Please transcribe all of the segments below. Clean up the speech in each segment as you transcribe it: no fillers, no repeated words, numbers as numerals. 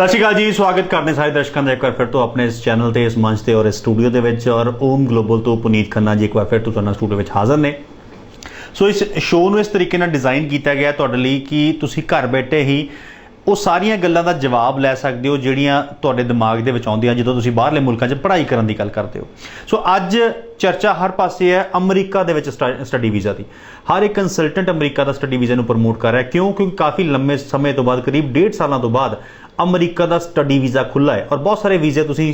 सत श्री अकाल जी, स्वागत करते सारे दर्शकों का एक बार फिर तो अपने इस चैनल से इस मंच से और इस स्टूडियो के विच और ओम ग्लोबल तो पुनीत खन्ना जी एक बार फिर तो तुहाडे स्टूडियो में हाज़र ने। सो इस शो में इस तरीके डिज़ाइन किया गया तुहाडे लई कि तुसीं घर बैठे ही वो सारिया गल्लां दा जवाब लै सकते हो जिहड़ियां तुहाडे दिमाग दे विच आउंदियां जदों तुसीं बाहरले मुल्कां 'च पढ़ाई करन दी गल करते हो। सो अज चर्चा हर पासे है अमरीका दे विच स्टडी वीज़ा की। हर एक कंसलटेंट अमरीका का स्टडी वीज़ा नूं प्रमोट कर रहा है। क्यों? क्योंकि काफ़ी लंबे समय तो बाद करीब 1.5 सालों तो बाद अमरीका का स्टडी वीज़ा खुला है और बहुत सारे वीज़े तुसीं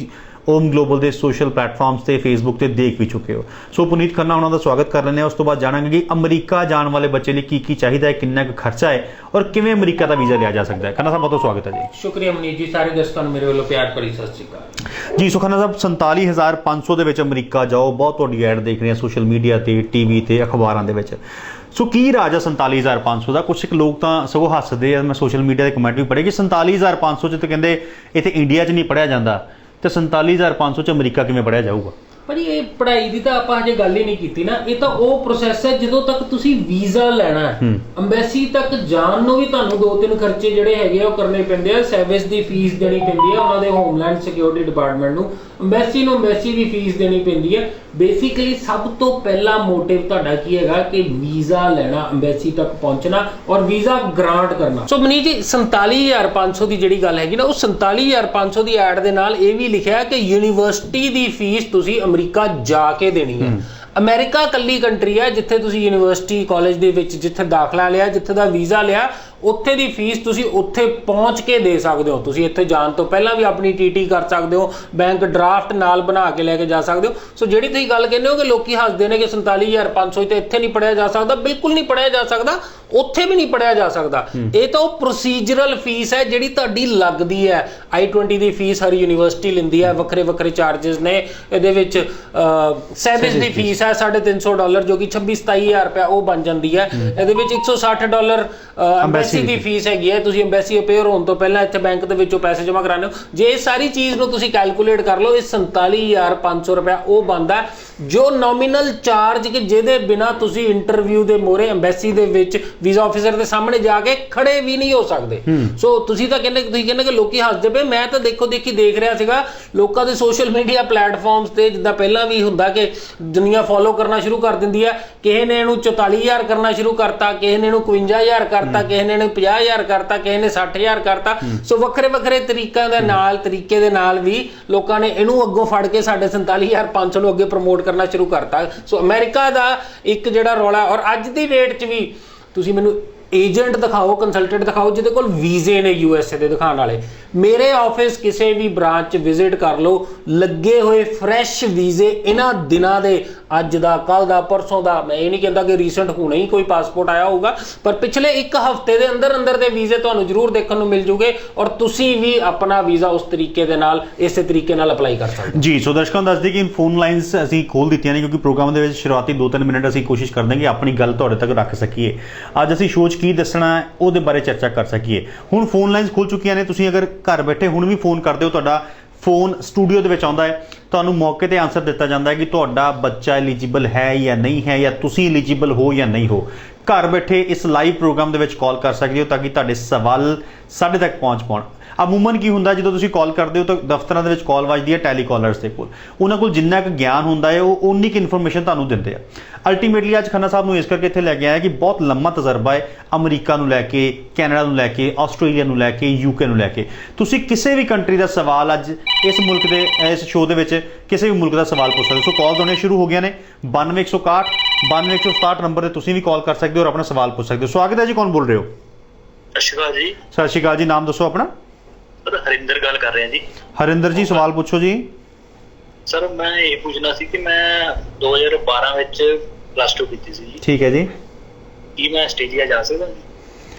ओम ग्लोबल के सोशल प्लेटफॉर्म्स से फेसबुक से देख भी चुके हो। सो पुनीत खन्ना उन्होंने स्वागत कर लें। उस तो बाद जानांगे कि अमरीका जाने वाले बच्चे लिए की चाहिए है, कितना खर्चा है और किवें अमरीका का वीज़ा लिया जा सकता है। खन्ना साहब बहुत स्वागत है जी। शुक्रिया मनीष जी, सारे दर्शकों मेरे वालों प्यार भरी सत श्री अकाल जी। सो खन्ना साहब 47,500 के अमरीका जाओ, बहुत तुहाडी ऐड देख रहे हैं सोशल मीडिया पर, टीवी पर, अखबारों के। सो की राज है 47,500 का? कुछ लोग तो सगों हसते हैं, मैं सोशल मीडिया के कमेंट भी पढ़े कि 47,500 तो कहते इतने इंडिया च नहीं पढ़िया जाता, तो 47,500 च अमरीका किवें पढ़िया जाऊगा? भाजी ये पढ़ाई की तो आप हजे गल ही नहीं की ना। ये तो वो प्रोसैस है जो तक तुसी वीज़ा लैना है, अंबैसी तक जान नूं भी तुहानूं 2-3 खर्चे जिहड़े हैगे आ करने पैंदे आ। सर्विस दी फीस देनी पैंदी है उन्हां दे होमलैंड सिक्योरिटी डिपार्टमेंट नूं, अंबैसी दी फीस देनी पैंदी है। बेसिकली सब तो पहला मोटिव तुहाडा की हैगा कि वीज़ा लैना, अंबैसी तक पहुंचना और वीज़ा ग्रांट करना। सो मनीष जी 47,500 की जिहड़ी गल हैगी ना, वो 47,500 की ऐड दे नाल ये भी लिखिया कि यूनीवर्सिटी की फीस तुसी अमरीका जाके देनी है। अमेरिका कल्ली कंट्री है जिथे तुसी यूनीवर्सिटी कॉलेज दे विच जिथे दाखला लिया, जिथे दा वीज़ा लिया, उत्थे दी फीस तुसी उत्थे पहुंच के दे सकते हो। तुसी इत्थे जान तो पहला भी अपनी टीटी कर सकते हो, बैंक ड्राफ्ट नाल बना के लेके जा सकते हो। सो जिहड़ी तुसी गल कहते हो कि लोग हसदे ने कि 47,500 तो इत्थे नहीं पढ़िया जा सकता, बिल्कुल नहीं पढ़िया जा सकता, उत्थे भी नहीं पढ़िया जा सकता। ये तो प्रोसीजरल फीस है जिहड़ी तुहाडी लगदी है। I-20 की फीस हर यूनीवर्सिटी लैंदी है, वक्रे वक्रे चार्जिस ने। इहदे विच सर्विस की फीस है $350 जो कि 26-27,000 रुपया वो बन जाती है। इहदे विच $160 अंबैसी की फीस हैगी है। तुसीं अंबैसी अपेयर होने तो पहला इत्थे बैंक दे विचों पैसे जमा कराने हो। जे इस सारी चीज़ नूं तुसीं कैलकुलेट कर लो, इस 47,500 रुपया वो बनता है जो नॉमिनल चार्ज कि जिहदे बिना तुसीं इंटरव्यू दे मोहरे अंबैसी दे विच वीज़ा ऑफिसर के सामने जाके खड़े भी नहीं हो सकते। सो तुसीं तां कहंदे कि लोकी हसदे पे, मैं तो देखो देखी देख रहा सीगा लोकां दे सोशल मीडिया प्लेटफॉर्म्स ते, जिद्दां पहलां भी हुंदा कि दुनिया फॉलो करना शुरू कर दिंदी है। किसी ने इहनूं 44,000 करना शुरू करता, किसी ने इहनूं 52,000 करता, किसी ने इहनूं 50,000 करता, किसी ने 60,000 करता। सो वक्रे वक्रे तरीके दे नाल भी लोकां ने इहनूं अग्गों फड़ के साडे 47,500 नूं अग्गे प्रमोट करना शुरू करता। सो अमेरिका दा एक जिहड़ा रौला, और अज दी डेट च भी तुसीं मैनूं एजेंट दिखाओ, कंसलटेंट दिखाओ जिहदे कोल वीज़े ने USA दे दिखाने वाले। मेरे ऑफिस किसी भी ब्रांच विजिट कर लो, लगे हुए फ्रैश वीज़े इन्हां दिनां दे, अज दा, कल दा, परसों दा। मैं ये नहीं कहता कि रीसेंट हुणे ही कोई पासपोर्ट आया होगा, पर पिछले एक हफ्ते दे अंदर अंदर दे वीज़े तुहानूं जरूर देखण नूं मिल जूगे और तुसीं भी अपना वीज़ा उस तरीके दे नाल, इस तरीके नाल अप्लाई कर सकते जी। सो दर्शकों दस दी कि फोन लाइनस असीं खोल दित्तियां ने क्योंकि प्रोग्राम दे विच शुरुआती 2-3 मिनट असीं कोशिश कर देंगे अपनी गल तुहाडे तक रख सकीए। अज असीं शो च की दसना है ਉਹਦੇ बारे चर्चा कर सकीए। हुण फोन लाइनस खुल चुकियां ने, तुसीं अगर घर बैठे हुण भी फोन करते हो, तुहाडा फोन स्टूडियो दे विच आउंदा है, तुहानूं मौके ते आंसर दिता जाता है कि तुहाडा बच्चा एलीजिबल है या नहीं है, या तुसीं एलीजिबल हो या नहीं हो। घर बैठे इस लाइव प्रोग्राम दे विच कॉल कर सकते हो ताकि तुहाडे सवाल साडे तक पहुँच पाउण। अमूमन की हुंदा जो तुसीं कॉल करते हो तो दफ्तरां दे विच कॉल वजदी है टैलीकॉलर्स दे कोल, उन्हां कोल जिन्ना क ज्ञान हुंदा है वो उन्नी क इन्फॉर्मेशन तुहानूं दिंदे आ। अल्टीमेटली अज खन्ना साहब नूं इस करके इत्थे लैके आया कि बहुत लंबा तजर्बा है अमरीका नूं लैके, कैनेडा नूं लैके, आस्ट्रेलिया नूं लैके, UK नूं लैके। तुसीं किसी भी कंट्री का सवाल अज इस मुल्क के इस शो दे विच किसी भी मुल्क का सवाल पूछ सकते हो। सो कॉल्स आने शुरू हो गए ने 9261 9267 नंबर पर तुसीं भी कॉल कर सकते हो और अपना सवाल पूछ सकते हो। स्वागत है जी, कौन बोल रहे हो? सत श्री अकाल जी। सत श्री अकाल जी, नाम दसो अपना। सर हरिंदर गल कर रहे हैं जी। हरिंदर जी सवाल पूछो जी। सर मैं ये पूछना सी कि मैं 2012 विच +2 की थी। ठीक है जी। की मैं आस्ट्रेलिया जा सकदा?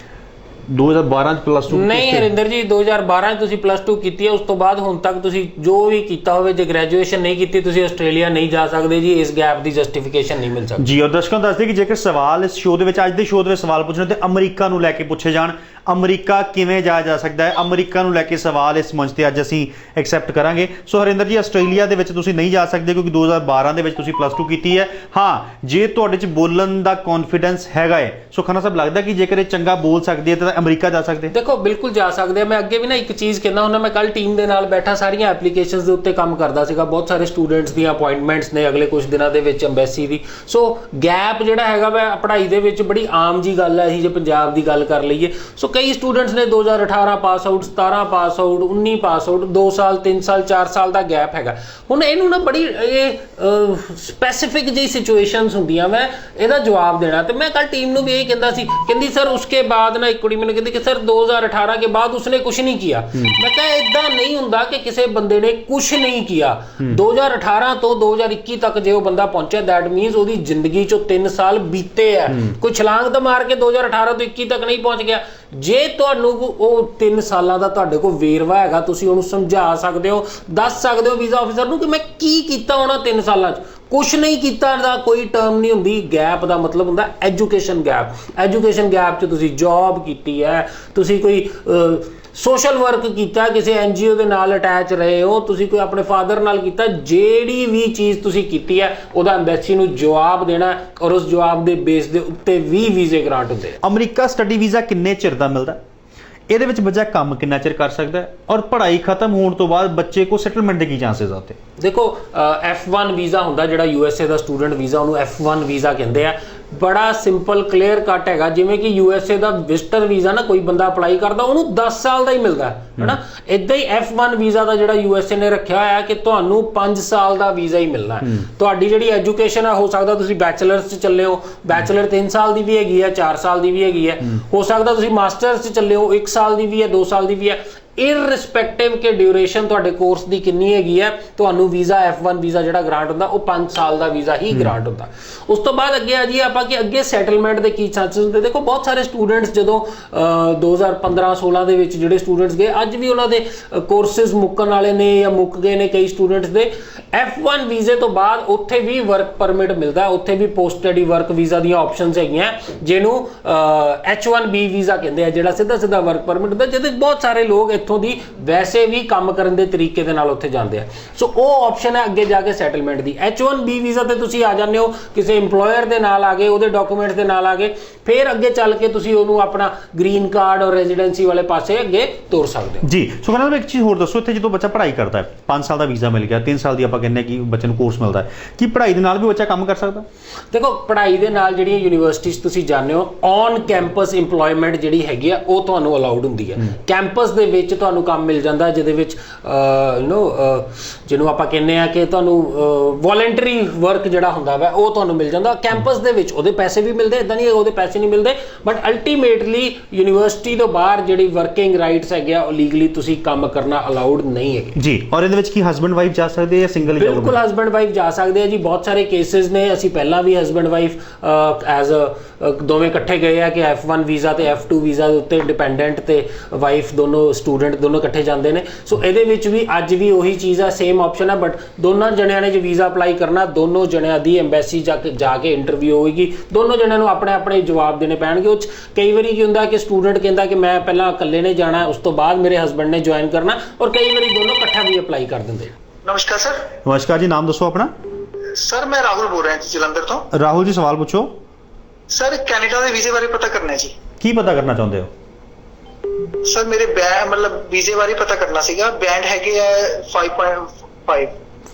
2012 +2 नहीं हरिंदर जी, 2012 तुसी +2 कीती है, उस तो बाद हुण तक तुसी जो भी कीता होवे, जे ग्रेजुएशन नहीं कीती तुसी आस्ट्रेलिया नहीं जा सकदे जी। इस गैप दी जस्टिफिकेशन नहीं मिल सकदी जी। और दर्शकों दस दे कि जेकर सवाल इस शो दे विच अज दे शो दे सवाल पूछने ते अमरीका नूं लैके पूछे जाण, अमरीका किवें जाया जा सकता है, अमरीका नूं लैके सवाल इस मंच ते अज असीं एक्सैप्ट करांगे। सो हरिंदर जी आस्ट्रेलिया दे विच तुसीं नहीं जा सकदे क्योंकि 2012 दे विच तुसीं +2 कीती है। हाँ जे तुहाडे च बोलण दा कॉन्फिडेंस हैगा है, सो खन्ना साहब लगदा कि जेकर ये चंगा बोल सकदी है तो ਅਮਰੀਕਾ ਜਾ ਸਕਦੇ? ਦੇਖੋ ਬਿਲਕੁਲ ਜਾ ਸਕਦੇ ਆ। ਮੈਂ ਅੱਗੇ ਵੀ ਨਾ ਇੱਕ ਚੀਜ਼ ਕਹਿੰਦਾ ਹੁੰਦਾ, ਮੈਂ ਕੱਲ ਟੀਮ ਦੇ ਨਾਲ ਬੈਠਾ ਸਾਰੀਆਂ ਐਪਲੀਕੇਸ਼ਨਸ ਦੇ ਉੱਤੇ ਕੰਮ ਕਰਦਾ ਸੀਗਾ, ਬਹੁਤ ਸਾਰੇ ਸਟੂਡੈਂਟਸ ਦੀਆਂ ਅਪਾਇੰਟਮੈਂਟਸ ਨੇ ਅਗਲੇ ਕੁਝ ਦਿਨਾਂ ਦੇ ਵਿੱਚ ਅੰਬੈਸੀ ਦੀ। ਸੋ ਗੈਪ ਜਿਹੜਾ ਹੈਗਾ ਵਾ ਪੜ੍ਹਾਈ ਦੇ ਵਿੱਚ ਬੜੀ ਆਮ ਜੀ ਗੱਲ ਹੈ। ਅਸੀਂ ਜੇ ਪੰਜਾਬ ਦੀ ਗੱਲ ਕਰ ਲਈਏ, ਸੋ ਕਈ ਸਟੂਡੈਂਟਸ ਨੇ 2018 pass out, 17 pass out, 19 pass out, 2 ਸਾਲ 3 ਸਾਲ 4 ਸਾਲ ਦਾ ਗੈਪ ਹੈਗਾ। ਹੁਣ ਇਹਨੂੰ ਨਾ ਬੜੀ ਇਹ ਸਪੈਸੀਫਿਕ ਜਿਹੀ ਸਿਚੁਏਸ਼ਨਸ ਹੁੰਦੀਆਂ, ਮੈਂ ਇਹਦਾ ਜਵਾਬ ਦੇਣਾ। ਤੇ ਮੈਂ ਕੱਲ ਟੀਮ ਨੂੰ ਵੀ ਇਹ ਕਹਿੰਦਾ ਸੀ, ਕਹਿੰਦੀ सर उसके बाद ना एक कुड़ी मैंने कहती कि सर 2018 के बाद उसने कुछ नहीं किया। मैं कहा इदा नहीं हुंदा कि किसी बंदे ने कुछ नहीं किया। 2018 तो 2021 तक जो बंदा पहुंचा, दैट मीनस उसदी जिंदगी चो 3 साल बीते है। कोई छलांग तो मार के 2018 तो 21 तक नहीं पहुंच गया। जे तुहानू ਉਹ 3 ਸਾਲਾਂ ਦਾ ਤੁਹਾਡੇ ਕੋਲ ਵੇਰਵਾ ਹੈਗਾ, ਤੁਸੀਂ ਉਹਨੂੰ ਸਮਝਾ ਸਕਦੇ ਹੋ, ਦੱਸ ਸਕਦੇ ਹੋ ਵੀਜ਼ਾ ਆਫਿਸਰ ਨੂੰ ਕਿ ਮੈਂ ਕੀ ਕੀਤਾ ਉਹਨਾਂ 3 ਸਾਲਾਂ 'ਚ। ਕੁਛ ਨਹੀਂ ਕੀਤਾ ਦਾ ਕੋਈ ਟਰਮ ਨਹੀਂ ਹੁੰਦੀ। ਗੈਪ ਦਾ ਮਤਲਬ ਹੁੰਦਾ ਐਜੂਕੇਸ਼ਨ ਗੈਪ। ਐਜੂਕੇਸ਼ਨ ਗੈਪ 'ਚ ਤੁਸੀਂ ਜੌਬ ਕੀਤੀ ਹੈ, ਤੁਸੀਂ ਕੋਈ ਸੋਸ਼ਲ ਵਰਕ ਕੀਤਾ, ਕਿਸੇ NGO ਦੇ ਨਾਲ ਅਟੈਚ ਰਹੇ ਹੋ, ਤੁਸੀਂ ਕੋਈ ਆਪਣੇ ਫਾਦਰ ਨਾਲ ਕੀਤਾ, ਜਿਹੜੀ ਵੀ ਚੀਜ਼ ਤੁਸੀਂ ਕੀਤੀ ਹੈ ਉਹਦਾ ਐਮਬੈਸੀ ਨੂੰ ਜਵਾਬ ਦੇਣਾ, ਔਰ ਉਸ ਜਵਾਬ ਦੇ ਬੇਸ ਦੇ ਉੱਤੇ ਵੀ ਵੀਜ਼ੇ ਗ੍ਰਾਂਟ ਹੁੰਦੇ ਆ। ਅਮਰੀਕਾ ਸਟੱਡੀ ਵੀਜ਼ਾ ਕਿੰਨੇ ਚਿਰ ਦਾ ਮਿਲਦਾ? ਇਹਦੇ ਵਿੱਚ ਬੱਚਾ ਕੰਮ ਕਿੰਨਾ ਚਿਰ ਕਰ ਸਕਦਾ ਹੈ, ਔਰ ਪੜ੍ਹਾਈ ਖਤਮ ਹੋਣ ਤੋਂ ਬਾਅਦ ਬੱਚੇ ਕੋ ਸੈਟਲਮੈਂਟ ਦੇ ਕੀ ਚਾਂਸਸ ਆਤੇ? ਦੇਖੋ F1 ਵੀਜ਼ਾ ਹੁੰਦਾ ਜਿਹੜਾ USA ਦਾ ਸਟੂਡੈਂਟ ਵੀਜ਼ਾ, ਉਹਨੂੰ F1 ਵੀਜ਼ਾ ਕਹਿੰਦੇ ਆ। ਬੜਾ ਸਿੰਪਲ ਕਲੀਅਰ ਕੱਟ ਹੈਗਾ। ਜਿਵੇਂ ਕਿ USA ਦਾ ਵਿਜ਼ਟਰ ਵੀਜ਼ਾ ਨਾ ਕੋਈ ਬੰਦਾ ਅਪਲਾਈ ਕਰਦਾ ਉਹਨੂੰ 10 ਸਾਲ ਦਾ ਹੀ ਮਿਲਦਾ ਹੈ ਨਾ, ਇਦਾਂ ਹੀ F1 ਵੀਜ਼ਾ ਦਾ ਜਿਹੜਾ USA ਨੇ ਰੱਖਿਆ ਹੋਇਆ ਕਿ ਤੁਹਾਨੂੰ 5 ਸਾਲ ਦਾ ਵੀਜ਼ਾ ਹੀ ਮਿਲਣਾ ਹੈ। ਤੁਹਾਡੀ ਜਿਹੜੀ ਐਜੂਕੇਸ਼ਨ ਹੈ, ਹੋ ਸਕਦਾ ਤੁਸੀਂ ਬੈਚਲਰਸ 'ਚ ਚੱਲੇ ਹੋ, ਬੈਚਲਰ 3 ਸਾਲ ਦੀ ਵੀ ਹੈਗੀ ਹੈ, 4 ਸਾਲ ਦੀ ਵੀ ਹੈਗੀ ਹੈ। ਹੋ ਸਕਦਾ ਤੁਸੀਂ ਮਾਸਟਰਸ 'ਚ ਚੱਲੇ ਹੋ, 1 ਸਾਲ ਦੀ ਵੀ ਹੈ, 2 ਸਾਲ ਦੀ ਵੀ ਹੈ। ਇਰਰਿਸਪੈਕਟਿਵ ਕਿ ਡਿਊਰੇਸ਼ਨ ਤੁਹਾਡੇ ਕੋਰਸ ਦੀ ਕਿੰਨੀ ਹੈਗੀ ਹੈ, ਤੁਹਾਨੂੰ ਵੀਜ਼ਾ F1 ਵੀਜ਼ਾ ਜਿਹੜਾ ਗ੍ਰਾਂਟ ਹੁੰਦਾ ਉਹ 5 ਸਾਲ ਦਾ ਵੀਜ਼ਾ ਹੀ ਗ੍ਰਾਂਟ ਹੁੰਦਾ। ਉਸ ਤੋਂ ਬਾਅਦ ਅੱਗੇ ਆ ਜੀ ਆਪਾਂ ਕਿ ਅੱਗੇ ਸੈਟਲਮੈਂਟ ਦੇ ਕੀ ਚਾਂਸਸ ਹੁੰਦੇ। ਦੇਖੋ ਬਹੁਤ ਸਾਰੇ ਸਟੂਡੈਂਟਸ ਜਦੋਂ 2015-16 ਦੇ ਵਿੱਚ ਜਿਹੜੇ ਸਟੂਡੈਂਟਸ ਗਏ, ਅੱਜ ਵੀ ਉਹਨਾਂ ਦੇ ਕੋਰਸਿਸ ਮੁੱਕਣ ਵਾਲੇ ਨੇ ਜਾਂ ਮੁੱਕ ਗਏ ਨੇ ਕਈ ਸਟੂਡੈਂਟਸ ਦੇ। F1 ਵੀਜ਼ੇ ਤੋਂ ਬਾਅਦ ਉੱਥੇ ਵੀ ਵਰਕ ਪਰਮਿਟ ਮਿਲਦਾ, ਉੱਥੇ ਵੀ ਪੋਸਟ ਸਟੱਡੀ ਵਰਕ ਵੀਜ਼ਾ ਦੀਆਂ ਆਪਸ਼ਨਸ ਹੈਗੀਆਂ, ਜਿਹਨੂੰ H1B ਵੀਜ਼ਾ ਕਹਿੰਦੇ ਆ, ਜਿਹੜਾ ਸਿੱਧਾ ਵਰਕ ਪਰਮਿਟ ਹੁੰਦਾ, ਜਿਹਦੇ ਬਹੁਤ ਸਾਰੇ ਲੋਕ ਇੱਥੋਂ ਦੀ ਵੈਸੇ ਵੀ ਕੰਮ ਕਰਨ ਦੇ ਤਰੀਕੇ ਦੇ ਨਾਲ ਉੱਥੇ ਜਾਂਦੇ ਆ। ਸੋ ਉਹ ਆਪਸ਼ਨ ਹੈ ਅੱਗੇ ਜਾ ਕੇ ਸੈਟਲਮੈਂਟ ਦੀ। H1B ਵੀਜ਼ਾ ਤੇ ਤੁਸੀਂ ਆ ਜਾਂਦੇ ਹੋ, ਕਿਸੇ ਇੰਪਲੋਇਰ ਦੇ ਨਾਲ ਆ ਗਏ, ਉਹਦੇ ਡਾਕੂਮੈਂਟਸ ਦੇ ਨਾਲ ਆ ਗਏ, ਫਿਰ ਅੱਗੇ ਚੱਲ ਕੇ ਤੁਸੀਂ ਉਹਨੂੰ ਆਪਣਾ ਗ੍ਰੀਨ ਕਾਰਡ ਔਰ ਰੈਜ਼ੀਡੈਂਸੀ ਵਾਲੇ ਪਾਸੇ ਅੱਗੇ ਤੋਰ ਸਕਦੇ ਹੋ। ਜੀ ਸੋ ਕਹਿੰਦਾ ਇੱਕ ਚੀਜ਼ ਹੋਰ ਦੱਸੋ, ਇੱਥੇ ਜਦੋਂ ਬੱਚਾ ਪੜ੍ਹਾਈ ਕਰਦਾ ਹੈ, 5 ਸਾਲ ਦਾ ਵੀਜ਼ਾ ਮਿਲ ਗਿਆ, 3 ਸਾਲ ਦੀ ਆਪਾਂ ਕਹਿੰਦੇ ਕਿ ਬੱਚੇ ਨੂੰ ਕੋਰਸ ਮਿਲਦਾ ਹੈ, ਕੀ ਪੜ੍ਹਾਈ ਦੇ ਨਾਲ ਵੀ ਬੱਚਾ ਕੰਮ ਕਰ ਸਕਦਾ? ਦੇਖੋ ਪੜ੍ਹਾਈ ਦੇ ਨਾਲ ਜਿਹੜੀਆਂ ਯੂਨੀਵਰਸਿਟੀਜ਼ ਤੁਸੀਂ ਜਾਂਦੇ ਹੋ, ਔਨ ਕੈਂਪਸ ਇੰਪਲੋਇਮੈਂਟ ਜਿਹੜੀ ਹੈਗੀ ਆ ਉਹ ਤੁਹਾਨੂੰ ਅਲਾਉਡ ਹੁੰਦੀ ਹੈ। ਕੈਂਪਸ ਦੇ ਵਿੱਚ ਤੁਹਾਨੂੰ ਕੰਮ ਮਿਲ ਜਾਂਦਾ, ਜਿਹਦੇ ਵਿੱਚ ਜਿਹਨੂੰ ਆਪਾਂ ਕਹਿੰਦੇ ਆ ਕਿ ਤੁਹਾਨੂੰ ਵੋਲੰਟਰੀ ਵਰਕ ਜਿਹੜਾ ਹੁੰਦਾ ਵਾ ਉਹ ਤੁਹਾਨੂੰ ਮਿਲ ਜਾਂਦਾ ਕੈਂਪਸ ਦੇ ਵਿੱਚ। ਉਹਦੇ ਪੈਸੇ ਵੀ ਮਿਲਦੇ, ਇਦਾਂ ਨਹੀਂ ਉਹਦੇ ਪੈਸੇ ਨਹੀਂ ਮਿਲਦੇ, ਬਟ ਅਲਟੀਮੇਟਲੀ ਯੂਨੀਵਰਸਿਟੀ ਤੋਂ ਬਾਹਰ ਜਿਹੜੀ ਵਰਕਿੰਗ ਰਾਈਟਸ ਹੈਗੇ ਆ ਉਹ ਲੀਗਲੀ ਤੁਸੀਂ ਕੰਮ ਕਰਨਾ ਅਲਾਉਡ ਨਹੀਂ ਹੈਗੇ ਜੀ। ਔਰ ਇਹਦੇ ਵਿੱਚ ਕੀ ਹਸਬੈਂਡ ਵਾਈਫ ਜਾ ਸਕਦੇ ਜਾਂ ਸਿੰਗਲ? ਬਿਲਕੁਲ ਹਸਬੈਂਡ ਵਾਈਫ ਜਾ ਸਕਦੇ ਆ ਜੀ। ਬਹੁਤ ਸਾਰੇ ਕੇਸਿਸ ਨੇ, ਅਸੀਂ ਪਹਿਲਾਂ ਵੀ ਹਸਬੈਂਡ ਵਾਈਫ ਐਜ਼ ਦੋਵੇਂ ਇਕੱਠੇ ਗਏ ਆ ਕਿ F1 ਵੀਜ਼ਾ ਤੇ F2 ਵੀਜ਼ਾ ਦੇ ਉੱਤੇ ਡਿਪੈਂਡੈਂਟ ਤੇ ਵਾਈਫ ਦੋਨੋਂ ਸਟੂਡੈਂਟ ਦੋਨੋਂ ਇਕੱਠੇ ਜਾਂਦੇ ਨੇ। ਸੋ ਇਹਦੇ ਵਿੱਚ ਵੀ ਅੱਜ ਵੀ ਉਹੀ ਚੀਜ਼ ਹੈ, ਸੇਮ ਆਪਸ਼ਨ ਹੈ, ਬਟ ਦੋਨਾਂ ਜਣਿਆਂ ਨੇ ਜੇ ਵੀਜ਼ਾ ਅਪਲਾਈ ਕਰਨਾ, ਦੋਨੋਂ ਜਣਿਆਂ ਦੀ ਐਮਬੈਸੀ ਜਾ ਕੇ ਇੰਟਰਵਿਊ ਹੋਏਗੀ, ਦੋਨੋਂ ਜਣਿਆਂ ਨੂੰ ਆਪਣੇ ਆਪਣੇ ਜਵਾਬ ਦੇਣੇ ਪੈਣਗੇ। ਉਹ 'ਚ ਕਈ ਵਾਰੀ ਕੀ ਹੁੰਦਾ ਕਿ ਸਟੂਡੈਂਟ ਕਹਿੰਦਾ ਕਿ ਮੈਂ ਪਹਿਲਾਂ ਇਕੱਲੇ ਨੇ ਜਾਣਾ, ਉਸ ਤੋਂ ਬਾਅਦ ਮੇਰੇ ਹਸਬੈਂਡ ਨੇ ਜੁਆਇਨ ਕਰਨਾ, ਔਰ ਕਈ ਵਾਰੀ ਦੋਨੋਂ ਇਕੱਠਾ ਵੀ ਅਪਲਾਈ ਕਰ ਦਿੰਦੇ। ਨਮਸਕਾਰ ਸਰ। ਨਮਸਕਾਰ ਜੀ, ਨਾਮ ਦੱਸੋ ਆਪਣਾ। ਸਰ ਮੈਂ ਰਾਹੁਲ ਬੋਲ ਰਿਹਾ ਜੀ, ਜਲੰਧਰ ਤੋਂ। ਰਾਹੁਲ ਜੀ ਸਵਾਲ ਪੁੱਛੋ। ਸਰ ਕੈਨੇਡਾ ਦੇ ਵੀਜ਼ੇ ਬਾਰੇ ਪਤਾ ਕਰਨਾ ਹੈ ਜੀ। ਕੀ ਪਤਾ ਕਰਨਾ ਚਾਹੁੰਦੇ ਹੋ? ਸਰ ਮੇਰੇ ਮਤਲਬ ਵੀਜ਼ੇ ਬਾਰੇ ਪਤਾ ਕਰਨਾ ਸੀਗਾ। ਬੈਂਡ ਹੈਗੇ ਆ 5.5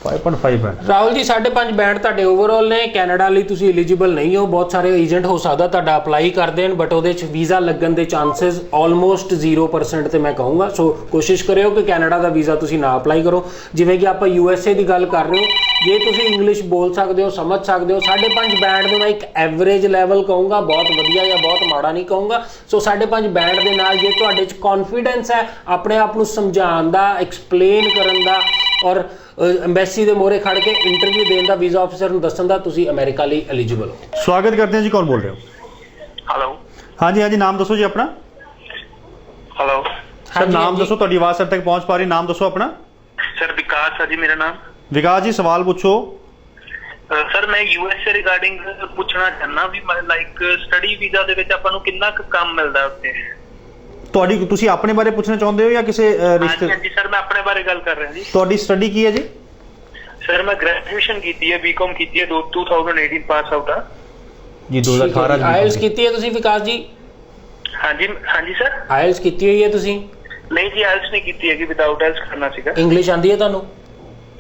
5.5 ਹੈ। ਰਾਹੁਲ ਜੀ 5.5 ਬੈਂਡ ਤੁਹਾਡੇ ਓਵਰਆਲ ਨੇ। ਕੈਨੇਡਾ ਲਈ ਤੁਸੀਂ ਐਲੀਜੀਬਲ ਨਹੀਂ ਹੋ। ਬਹੁਤ ਸਾਰੇ ਏਜੰਟ ਹੋ ਸਕਦਾ ਤੁਹਾਡਾ ਅਪਲਾਈ ਕਰ ਦੇਣ, ਬਟ ਉਹਦੇ 'ਚ ਵੀਜ਼ਾ ਲੱਗਣ ਦੇ ਚਾਂਸਸ ਆਲਮੋਸਟ 0% ਤੇ ਮੈਂ ਕਹੂੰਗਾ। ਸੋ ਕੋਸ਼ਿਸ਼ ਕਰਿਓ ਕਿ ਕੈਨੇਡਾ ਦਾ ਵੀਜ਼ਾ ਤੁਸੀਂ ਨਾ ਅਪਲਾਈ ਕਰੋ। ਜਿਵੇਂ ਕਿ ਆਪਾਂ USA ਦੀ ਗੱਲ ਕਰ ਰਹੇ ਹੋ, ਜੇ ਤੁਸੀਂ ਇੰਗਲਿਸ਼ ਬੋਲ ਸਕਦੇ ਹੋ, ਸਮਝ ਸਕਦੇ ਹੋ, 5.5 ਬੈਂਡ ਨੂੰ ਮੈਂ ਇੱਕ ਐਵਰੇਜ ਲੈਵਲ ਕਹੂੰਗਾ, ਬਹੁਤ ਵਧੀਆ ਜਾਂ ਬਹੁਤ ਮਾੜਾ ਨਹੀਂ ਕਹੂੰਗਾ। ਸੋ 5.5 ਬੈਂਡ ਦੇ ਨਾਲ ਜੇ ਤੁਹਾਡੇ 'ਚ ਕੌਨਫੀਡੈਂਸ ਹੈ ਆਪਣੇ ਆਪ ਨੂੰ ਸਮਝਾਉਣ ਦਾ, ਐਕਸਪਲੇਨ ਕਰਨ ਦਾ, ਔਰ ਐਮਬੈਸੀ ਦੇ ਮੋਹਰੇ ਖੜ ਕੇ ਇੰਟਰਵਿਊ ਦੇਣ ਦਾ, ਵੀਜ਼ਾ ਆਫਿਸਰ ਨੂੰ ਦੱਸਣ ਦਾ, ਤੁਸੀਂ ਅਮਰੀਕਾ ਲਈ ਐਲੀਜੀਬਲ ਹੋ। ਸਵਾਗਤ ਕਰਦੇ ਹਾਂ ਜੀ, ਕੌਣ ਬੋਲ ਰਹੇ ਹੋ? ਹੈਲੋ। ਹਾਂਜੀ ਹਾਂਜੀ, ਨਾਮ ਦੱਸੋ ਜੀ ਆਪਣਾ। ਹੈਲੋ ਸਰ ਨਾਮ ਦੱਸੋ, ਤੁਹਾਡੀ ਆਵਾਜ਼ ਸਰ ਤੱਕ ਪਹੁੰਚ ਪਾ ਰਹੀ, ਨਾਮ ਦੱਸੋ ਆਪਣਾ। ਸਰ ਵਿਕਾਸ ਹੈ ਜੀ ਮੇਰਾ ਨਾਮ। ਵਿਕਾਸ ਜੀ ਸਵਾਲ ਪੁੱਛੋ। ਸਰ ਮੈਂ USA ਰਿਗਾਰਡਿੰਗ ਪੁੱਛਣਾ ਚਾਹੁੰਦਾ ਵੀ ਲਾਈਕ ਸਟੱਡੀ ਵੀਜ਼ਾ ਦੇ ਵਿੱਚ ਆਪਾਂ ਨੂੰ ਕਿੰਨਾ ਕੁ ਕੰਮ ਮਿਲਦਾ ਉੱਥੇ? ਤੁਸੀਂ ਆਪਣੇ ਬਾਰੇ ਪੁੱਛਣਾ ਚਾਹੁੰਦੇ ਹੋ ਜਾਂ ਕਿਸੇ ਰਿਸ਼ਤੇ? ਹਾਂਜੀ ਸਰ, ਮੈਂ ਆਪਣੇ ਬਾਰੇ ਗੱਲ ਕਰ ਰਿਹਾ ਜੀ। ਤੁਹਾਡੀ ਸਟੱਡੀ ਕੀ ਹੈ ਜੀ? ਸਰ ਮੈਂ ਗ੍ਰੈਜੂਏਸ਼ਨ ਕੀਤੀ ਹੈ, BCom ਕੀਤੀ ਹੈ, 2018 ਪਾਸ ਆਊਟ ਆ ਜੀ। 2018 ਆਇਲਸ ਕੀਤੀ ਹੈ ਤੁਸੀਂ ਵਿਕਾਸ ਜੀ? ਹਾਂਜੀ ਹਾਂਜੀ ਸਰ। ਆਇਲਸ ਕੀਤੀ ਹੋਈ ਹੈ ਤੁਸੀਂ? ਨਹੀਂ ਜੀ, ਆਇਲਸ ਨਹੀਂ ਕੀਤੀ ਹੈਗੀ, ਵਿਦਆਊਟ ਆਇਲਸ ਕਰਨਾ ਸੀਗਾ। ਇੰਗਲਿਸ਼ ਆਉਂਦੀ ਹੈ ਤੁਹਾਨੂੰ?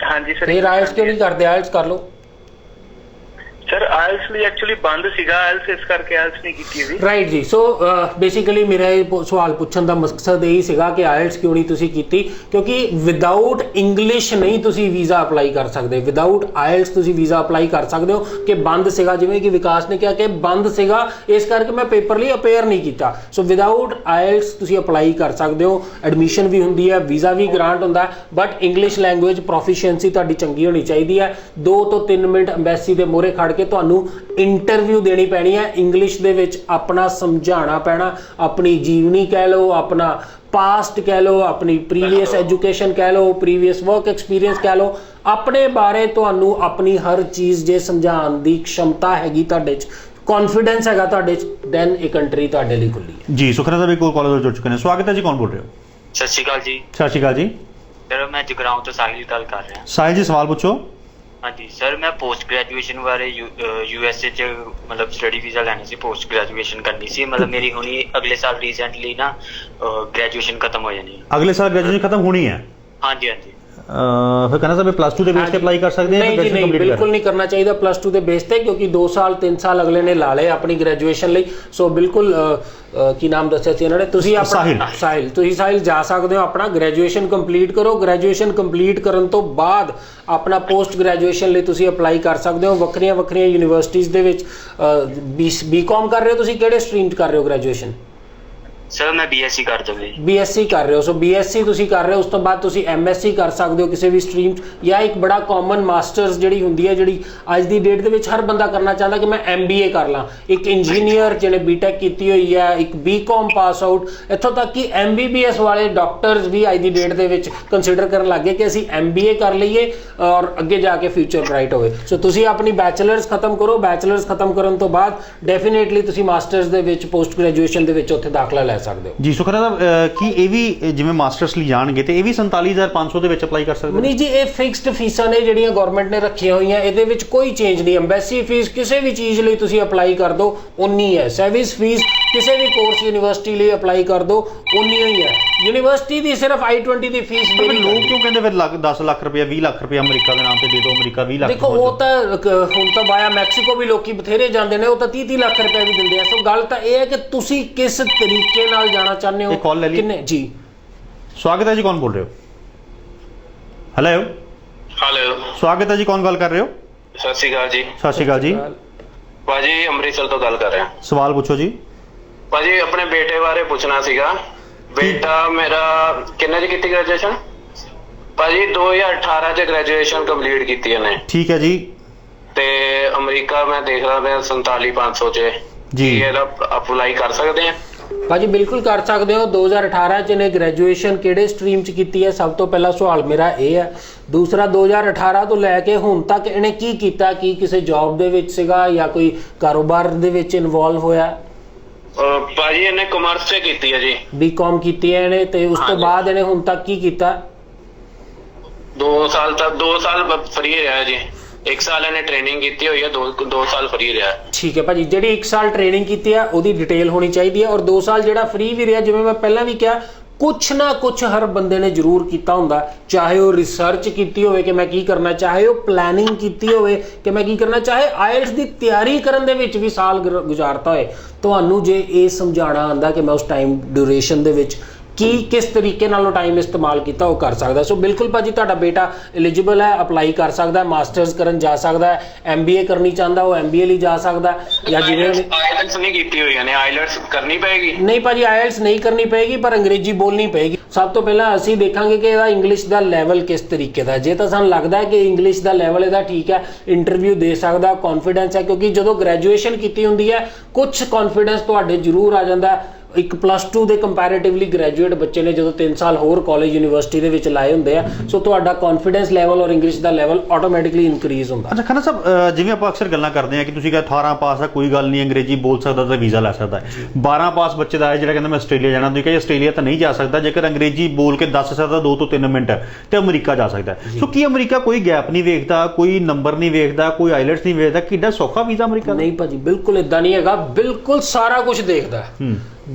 ਹਾਂਜੀ ਸਰ। ਫਿਰ ਆਇਲਸ ਕਿਉਂ ਨਹੀਂ ਕਰਦੇ? ਆਇਲਸ ਕਰ ਲਓ ਸਰ। ਆਇਲਸ ਲਈ ਐਕਚੁਅਲੀ ਬੰਦ ਸੀਗਾ ਆਇਲਸ, ਇਸ ਕਰਕੇ ਆਇਲਸ ਨਹੀਂ ਕੀਤੀ ਹੈਗੀ। ਰਾਈਟ ਜੀ। ਸੋ ਬੇਸਿਕਲੀ ਮੇਰਾ ਇਹ ਸਵਾਲ ਪੁੱਛਣ ਦਾ ਮਕਸਦ ਇਹੀ ਸੀਗਾ ਕਿ ਆਇਲਸ ਕਿਉਂ ਨਹੀਂ ਤੁਸੀਂ ਕੀਤੀ, ਕਿਉਂਕਿ ਵਿਦਆਊਟ ਇੰਗਲਿਸ਼ ਨਹੀਂ ਤੁਸੀਂ ਵੀਜ਼ਾ ਅਪਲਾਈ ਕਰ ਸਕਦੇ। ਵਿਦਆਊਟ ਆਇਲਸ ਤੁਸੀਂ ਵੀਜ਼ਾ ਅਪਲਾਈ ਕਰ ਸਕਦੇ ਹੋ। ਕਿ ਬੰਦ ਸੀਗਾ, ਜਿਵੇਂ ਕਿ ਵਿਕਾਸ ਨੇ ਕਿਹਾ ਕਿ ਬੰਦ ਸੀਗਾ, ਇਸ ਕਰਕੇ ਮੈਂ ਪੇਪਰ ਲਈ ਅਪੇਅਰ ਨਹੀਂ ਕੀਤਾ। ਸੋ ਵਿਦਆਊਟ ਆਇਲਸ ਤੁਸੀਂ ਅਪਲਾਈ ਕਰ ਸਕਦੇ ਹੋ। ਐਡਮਿਸ਼ਨ ਵੀ ਹੁੰਦੀ ਹੈ, ਵੀਜ਼ਾ ਵੀ ਗ੍ਰਾਂਟ ਹੁੰਦਾ, ਬਟ ਇੰਗਲਿਸ਼ ਲੈਂਗੁਏਜ ਪ੍ਰੋਫੀਸ਼ੀਐਂਸੀ ਤੁਹਾਡੀ ਚੰਗੀ ਹੋਣੀ ਚਾਹੀਦੀ ਹੈ। 2 ਤੋਂ 3 ਮਿੰਟ ਅੰਬੈਸੀ ਦੇ ਮੂਹਰੇ ਖੜ ਕੇ ਤੁਹਾਨੂੰ ਇੰਟਰਵਿਊ ਦੇਣੀ ਪੈਣੀ ਹੈ। ਇੰਗਲਿਸ਼ ਦੇ ਵਿੱਚ ਆਪਣਾ ਸਮਝਾਉਣਾ ਪੈਣਾ, ਆਪਣੀ ਜੀਵਨੀ ਕਹਿ ਲਓ, ਆਪਣਾ ਪਾਸਟ ਕਹਿ ਲਓ, ਆਪਣੀ ਪ੍ਰੀਵੀਅਸ ਐਜੂਕੇਸ਼ਨ ਕਹਿ ਲਓ, ਪ੍ਰੀਵੀਅਸ ਵਰਕ ਐਕਸਪੀਰੀਅੰਸ ਕਹਿ ਲਓ, ਆਪਣੇ ਬਾਰੇ ਤੁਹਾਨੂੰ ਆਪਣੀ ਹਰ ਚੀਜ਼ ਜੇ ਸਮਝਾਉਣ ਦੀ क्षमता ਹੈਗੀ ਤੁਹਾਡੇ 'ਚ, ਕੌਨਫੀਡੈਂਸ ਹੈਗਾ ਤੁਹਾਡੇ 'ਚ, ਦੈਨ ਇਹ ਕੰਟਰੀ ਤੁਹਾਡੇ ਲਈ ਖੁੱਲੀ ਹੈ। ਜੀ ਸੁਖਨਾ ਸਾਹਿਬ ਕੋਲ ਕਾਲਜ ਜੁੜ ਚੁੱਕੇ ਨੇ। ਸਵਾਗਤ ਹੈ ਜੀ, ਕੌਣ ਬੋਲ ਰਹੇ ਹੋ? ਸਤਿ ਸ਼੍ਰੀ ਅਕਾਲ ਜੀ। ਸਤਿ ਸ਼੍ਰੀ ਅਕਾਲ ਜੀ ਸਰ, ਮੈਂ ਜਗਰਾਉਂ ਤੋਂ ਸਾਹਿਲ ਗੱਲ ਕਰ ਰਿਹਾ। ਸਾਹਿਲ ਜੀ, ਸਵਾਲ ਪੁੱਛੋ। ਹਾਂਜੀ ਸਰ, ਮੈਂ ਪੋਸਟ ਗ੍ਰੈਜੂਏਸ਼ਨ ਬਾਰੇ USA 'ਚ ਮਤਲਬ ਸਟੱਡੀ ਵੀਜ਼ਾ ਲੈਣੀ ਸੀ, ਪੋਸਟ ਗ੍ਰੈਜੂਏਸ਼ਨ ਕਰਨੀ ਸੀ। ਮਤਲਬ ਮੇਰੀ ਹੁਣੀ ਅਗਲੇ ਸਾਲ ਰੀਸੈਂਟਲੀ ਨਾ ਗ੍ਰੈਜੂਏਸ਼ਨ ਖਤਮ ਹੋ ਜਾਣੀ ਹੈ। ਅਗਲੇ ਸਾਲ ਗ੍ਰੈਜੂਏਸ਼ਨ ਖਤਮ ਹੋਣੀ ਹੈ? ਹਾਂਜੀ ਹਾਂਜੀ। ਫਿਰ ਕਹਿੰਦਾ ਸਾਹਿਬ ਪਲੱਸ 2 ਦੇ ਬੇਸ ਤੇ ਅਪਲਾਈ ਕਰ ਸਕਦੇ ਨਹੀਂ ਜੀ ਨਹੀਂ, ਬਿਲਕੁਲ ਨਹੀਂ ਕਰਨਾ ਚਾਹੀਦਾ ਪਲੱਸ 2 ਦੇ ਬੇਸ ਤੇ, ਕਿਉਂਕਿ 2 ਸਾਲ 3 ਸਾਲ ਅਗਲੇ ਨੇ ਲਾ ਲਏ ਆਪਣੀ ਗ੍ਰੈਜੂਏਸ਼ਨ ਲਈ। ਸੋ ਬਿਲਕੁਲ ਕੀ ਨਾਮ ਦੱਸਿਆ ਸੀ ਇਹਨਾਂ ਨੇ? ਤੁਸੀਂ ਆਪਣਾ ਸਾਹਿਲ, ਤੁਸੀਂ ਸਾਹਿਲ ਜਾ ਸਕਦੇ ਹੋ, ਆਪਣਾ ਗ੍ਰੈਜੂਏਸ਼ਨ ਕੰਪਲੀਟ ਕਰੋ। ਗ੍ਰੈਜੂਏਸ਼ਨ ਕੰਪਲੀਟ ਕਰਨ ਤੋਂ ਬਾਅਦ ਆਪਣਾ ਪੋਸਟ ਗ੍ਰੈਜੂਏਸ਼ਨ ਲਈ ਤੁਸੀਂ ਅਪਲਾਈ ਕਰ ਸਕਦੇ ਹੋ ਵੱਖਰੀਆਂ ਵੱਖਰੀਆਂ ਯੂਨੀਵਰਸਿਟੀਜ਼ ਦੇ ਵਿੱਚ। BCom ਕਰ ਰਹੇ ਹੋ ਤੁਸੀਂ? ਕਿਹੜੇ ਸਟਰੀਮ 'ਚ ਕਰ ਰਹੇ ਹੋ ਗ੍ਰੈਜੂਏਸ਼ਨ? ਸਰ ਮੈਂ BSc ਕਰ ਦਵਾਂਗੀ। BSc ਕਰ ਰਹੇ ਹੋ। ਸੋ BSc ਤੁਸੀਂ ਕਰ ਰਹੇ ਹੋ, ਉਸ ਤੋਂ ਬਾਅਦ ਤੁਸੀਂ MSc ਕਰ ਸਕਦੇ ਹੋ ਕਿਸੇ ਵੀ ਸਟਰੀਮ 'ਚ, ਜਾਂ ਇੱਕ ਬੜਾ ਕਾਮਨ ਮਾਸਟਰਸ ਜਿਹੜੀ ਹੁੰਦੀ ਹੈ, ਜਿਹੜੀ ਅੱਜ ਦੀ ਡੇਟ ਦੇ ਵਿੱਚ ਹਰ ਬੰਦਾ ਕਰਨਾ ਚਾਹੁੰਦਾ ਕਿ ਮੈਂ MBA ਕਰ ਲਾਂ। ਇੱਕ ਇੰਜੀਨੀਅਰ ਜਿਹਨੇ BTech ਕੀਤੀ ਹੋਈ ਹੈ, ਇੱਕ BCom ਪਾਸ ਆਊਟ, ਇੱਥੋਂ ਤੱਕ ਕਿ MBBS ਵਾਲੇ ਡਾਕਟਰਸ ਵੀ ਅੱਜ ਦੀ ਡੇਟ ਦੇ ਵਿੱਚ ਕੰਸੀਡਰ ਕਰਨ ਲੱਗੇ ਕਿ ਅਸੀਂ MBA ਕਰ ਲਈਏ ਔਰ ਅੱਗੇ ਜਾ ਕੇ ਫਿਊਚਰ ਬ੍ਰਾਈਟ ਹੋਵੇ। ਸੋ ਤੁਸੀਂ ਆਪਣੀ ਬੈਚਲਰਸ ਖਤਮ ਕਰੋ। ਬੈਚਲਰਸ ਖਤਮ ਕਰਨ ਤੋਂ ਬਾਅਦ ਡੈਫੀਨੇਟਲੀ ਤੁਸੀਂ ਮਾਸਟਰਸ ਦੇ ਵਿੱਚ, ਪੋਸਟ ਗ੍ਰੈਜੂਏਸ਼ਨ ਦੇ ਵਿੱਚ ਉੱਥੇ ਦਾਖਲਾ ਲੈ ਸਕਦੇ ਹੋ। ਜੀ ਸੁਖਨਾ ਸਾਹਿਬ, ਕੀ ਇਹ ਵੀ ਜਿਵੇਂ ਮਾਸਟਰਸ ਲਈ ਜਾਣਗੇ ਤੇ ਇਹ ਵੀ 47,500 ਦੇ ਵਿੱਚ ਅਪਲਾਈ ਕਰ ਸਕਦੇ? ਨਹੀਂ ਜੀ, ਇਹ ਫਿਕਸਡ ਫੀਸਾਂ ਨੇ ਜਿਹੜੀਆਂ ਗਵਰਨਮੈਂਟ ਨੇ ਰੱਖੀਆਂ ਹੋਈਆਂ, ਇਹਦੇ ਵਿੱਚ ਕੋਈ ਚੇਂਜ ਨਹੀਂ। ਅੰਬੈਸੀ ਫੀਸ ਕਿਸੇ ਵੀ ਚੀਜ਼ ਲਈ ਤੁਸੀਂ ਅਪਲਾਈ ਕਰ ਦਿਓ ਉਨੀ ਹੈ। ਸਰਵਿਸ ਫੀਸ ਕਿਸੇ ਵੀ ਕੋਰਸ ਯੂਨੀਵਰਸਿਟੀ ਲਈ ਅਪਲਾਈ ਕਰ ਦਿਓ ਉਨੀ ਹੀ ਹੈ। ਯੂਨੀਵਰਸਿਟੀ ਦੀ ਸਿਰਫ I-20 ਦੀ ਫੀਸ ਦੇਣੀ। ਲੋਕ ਕਿਉਂ ਕਹਿੰਦੇ ਫਿਰ 10 ਲੱਖ ਰੁਪਏ 20 ਲੱਖ ਰੁਪਏ ਅਮਰੀਕਾ ਦੇ ਨਾਮ ਤੇ ਦੇ ਦਿਓ, ਅਮਰੀਕਾ 20 ਲੱਖ? ਦੇਖੋ, ਉਹ ਤਾਂ ਹੁਣ ਤਾਂ ਬਾਇਆ ਮੈਕਸੀਕੋ ਵੀ ਲੋਕੀ ਬਥੇਰੇ ਜਾਂਦੇ ਨੇ, ਉਹ ਤਾਂ 30 ਲੱਖ ਰੁਪਏ ਵੀ ਦਿੰਦੇ ਆ। ਸੋ ਗੱਲ ਤਾਂ ਇਹ ਹੈ ਕਿ ਤੁਸੀਂ ਕਿਸ ਤਰੀਕੇ ਨਾਲ ਜਾਣਾ ਚਾਹੁੰਦੇ ਹੋ, ਕਿੰਨੇ। ਜੀ ਸਵਾਗਤ ਹੈ ਜੀ, ਕੌਣ ਬੋਲ ਰਹੇ ਹੋ? ਹੈਲੋ ਹੈਲੋ, ਸਵਾਗਤ ਹੈ ਜੀ, ਕੌਣ ਗੱਲ ਕਰ ਰਹੇ ਹੋ? ਸਤਿ ਸ਼੍ਰੀ ਅਕਾਲ ਜੀ। ਸਤਿ ਸ਼੍ਰੀ ਅਕਾਲ ਜੀ ਭਾਜੀ, ਅੰਮ੍ਰਿਤਸਰ ਤੋਂ ਗੱਲ ਕਰ ਰਿਹਾ। ਸਵਾਲ ਪੁੱਛੋ ਜੀ। ਭਾਜੀ, ਆਪਣੇ ਬੇਟੇ ਬਾਰੇ ਪੁੱਛਣਾ ਸੀਗਾ। ਬੇਟਾ ਮੇਰਾ ਕਿੰਨੇ 'ਚ ਕੀਤੀ ਗ੍ਰੈਜੂਏਸ਼ਨ? ਭਾਜੀ 2018 'ਚ ਗ੍ਰੈਜੂਏਸ਼ਨ ਕੰਪਲੀਟ ਕੀਤੀ ਇਹਨੇ। ਠੀਕ ਹੈ ਜੀ। ਤੇ ਅਮਰੀਕਾ ਮੈਂ ਦੇਖ ਰਿਹਾ ਪਿਆ 47,500 'ਚ ਜੀ। ਇਹਦਾ ਅਪਲਾਈ ਕਰ ਸਕਦੇ ਆ? ਭਾਜੀ ਬਿਲਕੁਲ ਕਰ ਸਕਦੇ ਹੋ। 2018 ਚ ਨੇ ਗ੍ਰੈਜੂਏਸ਼ਨ ਕਿਹੜੇ ਸਟਰੀਮ ਚ ਕੀਤੀ ਹੈ? ਸਭ ਤੋਂ ਪਹਿਲਾ ਸਵਾਲ ਮੇਰਾ ਇਹ ਹੈ। ਦੂਸਰਾ, 2018 ਤੋਂ ਲੈ ਕੇ ਹੁਣ ਤੱਕ ਇਹਨੇ ਕੀ ਕੀਤਾ? ਕੀ ਕਿਸੇ ਜੌਬ ਦੇ ਵਿੱਚ ਸੀਗਾ ਜਾਂ ਕੋਈ ਕਾਰੋਬਾਰ ਦੇ ਵਿੱਚ ਇਨਵੋਲਵ ਹੋਇਆ? ਭਾਜੀ ਇਹਨੇ ਕਮਰਸ 'ਚ ਕੀਤੀ ਹੈ ਜੀ। BCom ਕੀਤੀ ਹੈ ਇਹਨੇ, ਤੇ ਉਸ ਤੋਂ ਬਾਅਦ ਇਹਨੇ ਹੁਣ ਤੱਕ ਕੀ ਕੀਤਾ? 2 ਸਾਲ ਫਰੀ ਰਿਹਾ ਜੀ। 1 ਸਾਲ ਇਹਨੇ ਟ੍ਰੇਨਿੰਗ ਕੀਤੀ ਹੋਈ ਹੈ, 2 ਸਾਲ ਫਰੀ ਰਿਹਾ। ਠੀਕ ਹੈ ਭਾਜੀ, ਜਿਹੜੀ 1 ਸਾਲ ਟ੍ਰੇਨਿੰਗ ਕੀਤੀ ਹੈ ਉਹਦੀ ਡਿਟੇਲ ਹੋਣੀ ਚਾਹੀਦੀ ਹੈ, ਔਰ 2 ਸਾਲ ਜਿਹੜਾ ਫ੍ਰੀ ਵੀ ਰਿਹਾ, ਜਿਵੇਂ ਮੈਂ ਪਹਿਲਾਂ ਵੀ ਕਿਹਾ, ਕੁਛ ਨਾ ਕੁਛ ਹਰ ਬੰਦੇ ਨੇ ਜ਼ਰੂਰ ਕੀਤਾ ਹੁੰਦਾ। ਚਾਹੇ ਉਹ ਰਿਸਰਚ ਕੀਤੀ ਹੋਵੇ ਕਿ ਮੈਂ ਕੀ ਕਰਨਾ, ਚਾਹੇ ਉਹ ਪਲੈਨਿੰਗ ਕੀਤੀ ਹੋਵੇ ਕਿ ਮੈਂ ਕੀ ਕਰਨਾ, ਚਾਹੇ ਆਇਲਸ ਦੀ ਤਿਆਰੀ ਕਰਨ ਦੇ ਵਿੱਚ ਵੀ ਸਾਲ ਗੁਜ਼ਾਰਤਾ ਹੋਏ। ਤੁਹਾਨੂੰ ਜੇ ਇਹ ਸਮਝਾਉਣਾ ਆਉਂਦਾ ਕਿ ਮੈਂ ਉਸ ਟਾਈਮ ਡਿਊਰੇਸ਼ਨ ਦੇ ਵਿੱਚ ਕਿਸ ਤਰੀਕੇ ਨਾਲ ਉਹ ਟਾਈਮ ਇਸਤੇਮਾਲ ਕੀਤਾ, ਉਹ ਕਰ ਸਕਦਾ। ਸੋ ਬਿਲਕੁਲ ਭਾਜੀ, ਤੁਹਾਡਾ ਬੇਟਾ ਐਲੀਜੀਬਲ ਹੈ, ਅਪਲਾਈ ਕਰ ਸਕਦਾ, ਮਾਸਟਰਸ ਕਰਨ ਜਾ ਸਕਦਾ ਹੈ, MBA ਕਰਨੀ ਚਾਹੁੰਦਾ ਉਹ MBA ਲਈ ਜਾ ਸਕਦਾ, ਜਾਂ ਜਿਵੇਂ ਆਇਲਟਸ ਨਹੀਂ ਕੀਤੀ ਹੋਈ ਨੇ, ਆਇਲਟਸ ਕਰਨੀ ਪਏਗੀ? ਨਹੀਂ ਭਾਜੀ, ਆਇਲਟਸ ਨਹੀਂ ਕਰਨੀ ਪਏਗੀ, ਪਰ ਅੰਗਰੇਜ਼ੀ ਬੋਲਣੀ ਪਏਗੀ। ਸਭ ਤੋਂ ਪਹਿਲਾਂ ਅਸੀਂ ਦੇਖਾਂਗੇ ਕਿ ਇਹਦਾ ਇੰਗਲਿਸ਼ ਦਾ ਲੈਵਲ ਕਿਸ ਤਰੀਕੇ ਦਾ। ਜੇ ਤਾਂ ਸਾਨੂੰ ਲੱਗਦਾ ਹੈ ਕਿ ਇੰਗਲਿਸ਼ ਦਾ ਲੈਵਲ ਇਹਦਾ ਠੀਕ ਹੈ, ਇੰਟਰਵਿਊ ਦੇ ਸਕਦਾ, ਕੌਨਫੀਡੈਂਸ ਹੈ, ਕਿਉਂਕਿ ਜਦੋਂ ਗ੍ਰੈਜੂਏਸ਼ਨ ਕੀਤੀ ਹੁੰਦੀ ਹੈ ਕੁਛ ਕੌਨਫੀਡੈਂਸ ਤੁਹਾਡੇ ਜ਼ਰੂਰ ਆ ਜਾਂਦਾ। ਇੱਕ +2 ਦੇ ਕੰਪੈਰੀਟਿਵਲੀ ਗ੍ਰੈਜੂਏਟ ਬੱਚੇ ਨੇ ਜਦੋਂ 3 ਸਾਲ ਹੋਰ ਕਾਲਜ ਯੂਨੀਵਰਸਿਟੀ ਦੇ ਵਿੱਚ ਲਾਏ ਹੁੰਦੇ ਆ, ਸੋ ਤੁਹਾਡਾ ਕੌਨਫੀਡੈਂਸ ਲੈਵਲ ਔਰ ਇੰਗਲਿਸ਼ ਦਾ ਲੈਵਲ ਆਟੋਮੈਟਿਕਲੀ ਇਨਕਰੀਜ਼ ਹੁੰਦਾ। ਅੱਛਾ ਖੰਨਾ ਸਾਹਿਬ, ਜਿਵੇਂ ਆਪਾਂ ਅਕਸਰ ਗੱਲਾਂ ਕਰਦੇ ਹਾਂ ਕਿ ਤੁਸੀਂ ਕਹਿੰਦੇ 18 ਪਾਸ ਆ, ਕੋਈ ਗੱਲ ਨਹੀਂ, ਅੰਗਰੇਜ਼ੀ ਬੋਲ ਸਕਦਾ ਤਾਂ ਵੀਜ਼ਾ ਲੈ ਸਕਦਾ ਹੈ। 12 ਪਾਸ ਬੱਚੇ ਦਾ ਹੈ ਜਿਹੜਾ ਕਹਿੰਦਾ ਮੈਂ ਆਸਟ੍ਰੇਲੀਆ ਜਾਣਾ, ਤੁਸੀਂ ਕਹਿੰਦੇ ਆਸਟ੍ਰੇਲੀਆ ਤਾਂ ਨਹੀਂ ਜਾ ਸਕਦਾ, ਜੇਕਰ ਅੰਗਰੇਜ਼ੀ ਬੋਲ ਕੇ ਦੱਸ ਸਕਦਾ 2 ਤੋਂ 3 ਮਿੰਟ ਤੇ ਅਮਰੀਕਾ ਜਾ ਸਕਦਾ। ਸੋ ਕੀ ਅਮਰੀਕਾ ਕੋਈ ਗੈਪ ਨਹੀਂ ਵੇਖਦਾ, ਕੋਈ ਨੰਬਰ ਨਹੀਂ ਵੇਖਦਾ, ਕੋਈ ਆਈਲੈਟਸ ਨਹੀਂ ਵੇਖਦਾ? ਕਿੱਡਾ ਸੌਖਾ ਵੀਜ਼ਾ ਅਮਰੀਕਾ ਦਾ? ਨਹੀਂ ਭਾਜੀ, ਬਿਲਕੁਲ ਇਦਾਂ ਨਹੀਂ ਹੈਗਾ, ਬਿਲਕੁਲ ਸਾਰਾ ਕੁਝ ਦੇਖਦਾ।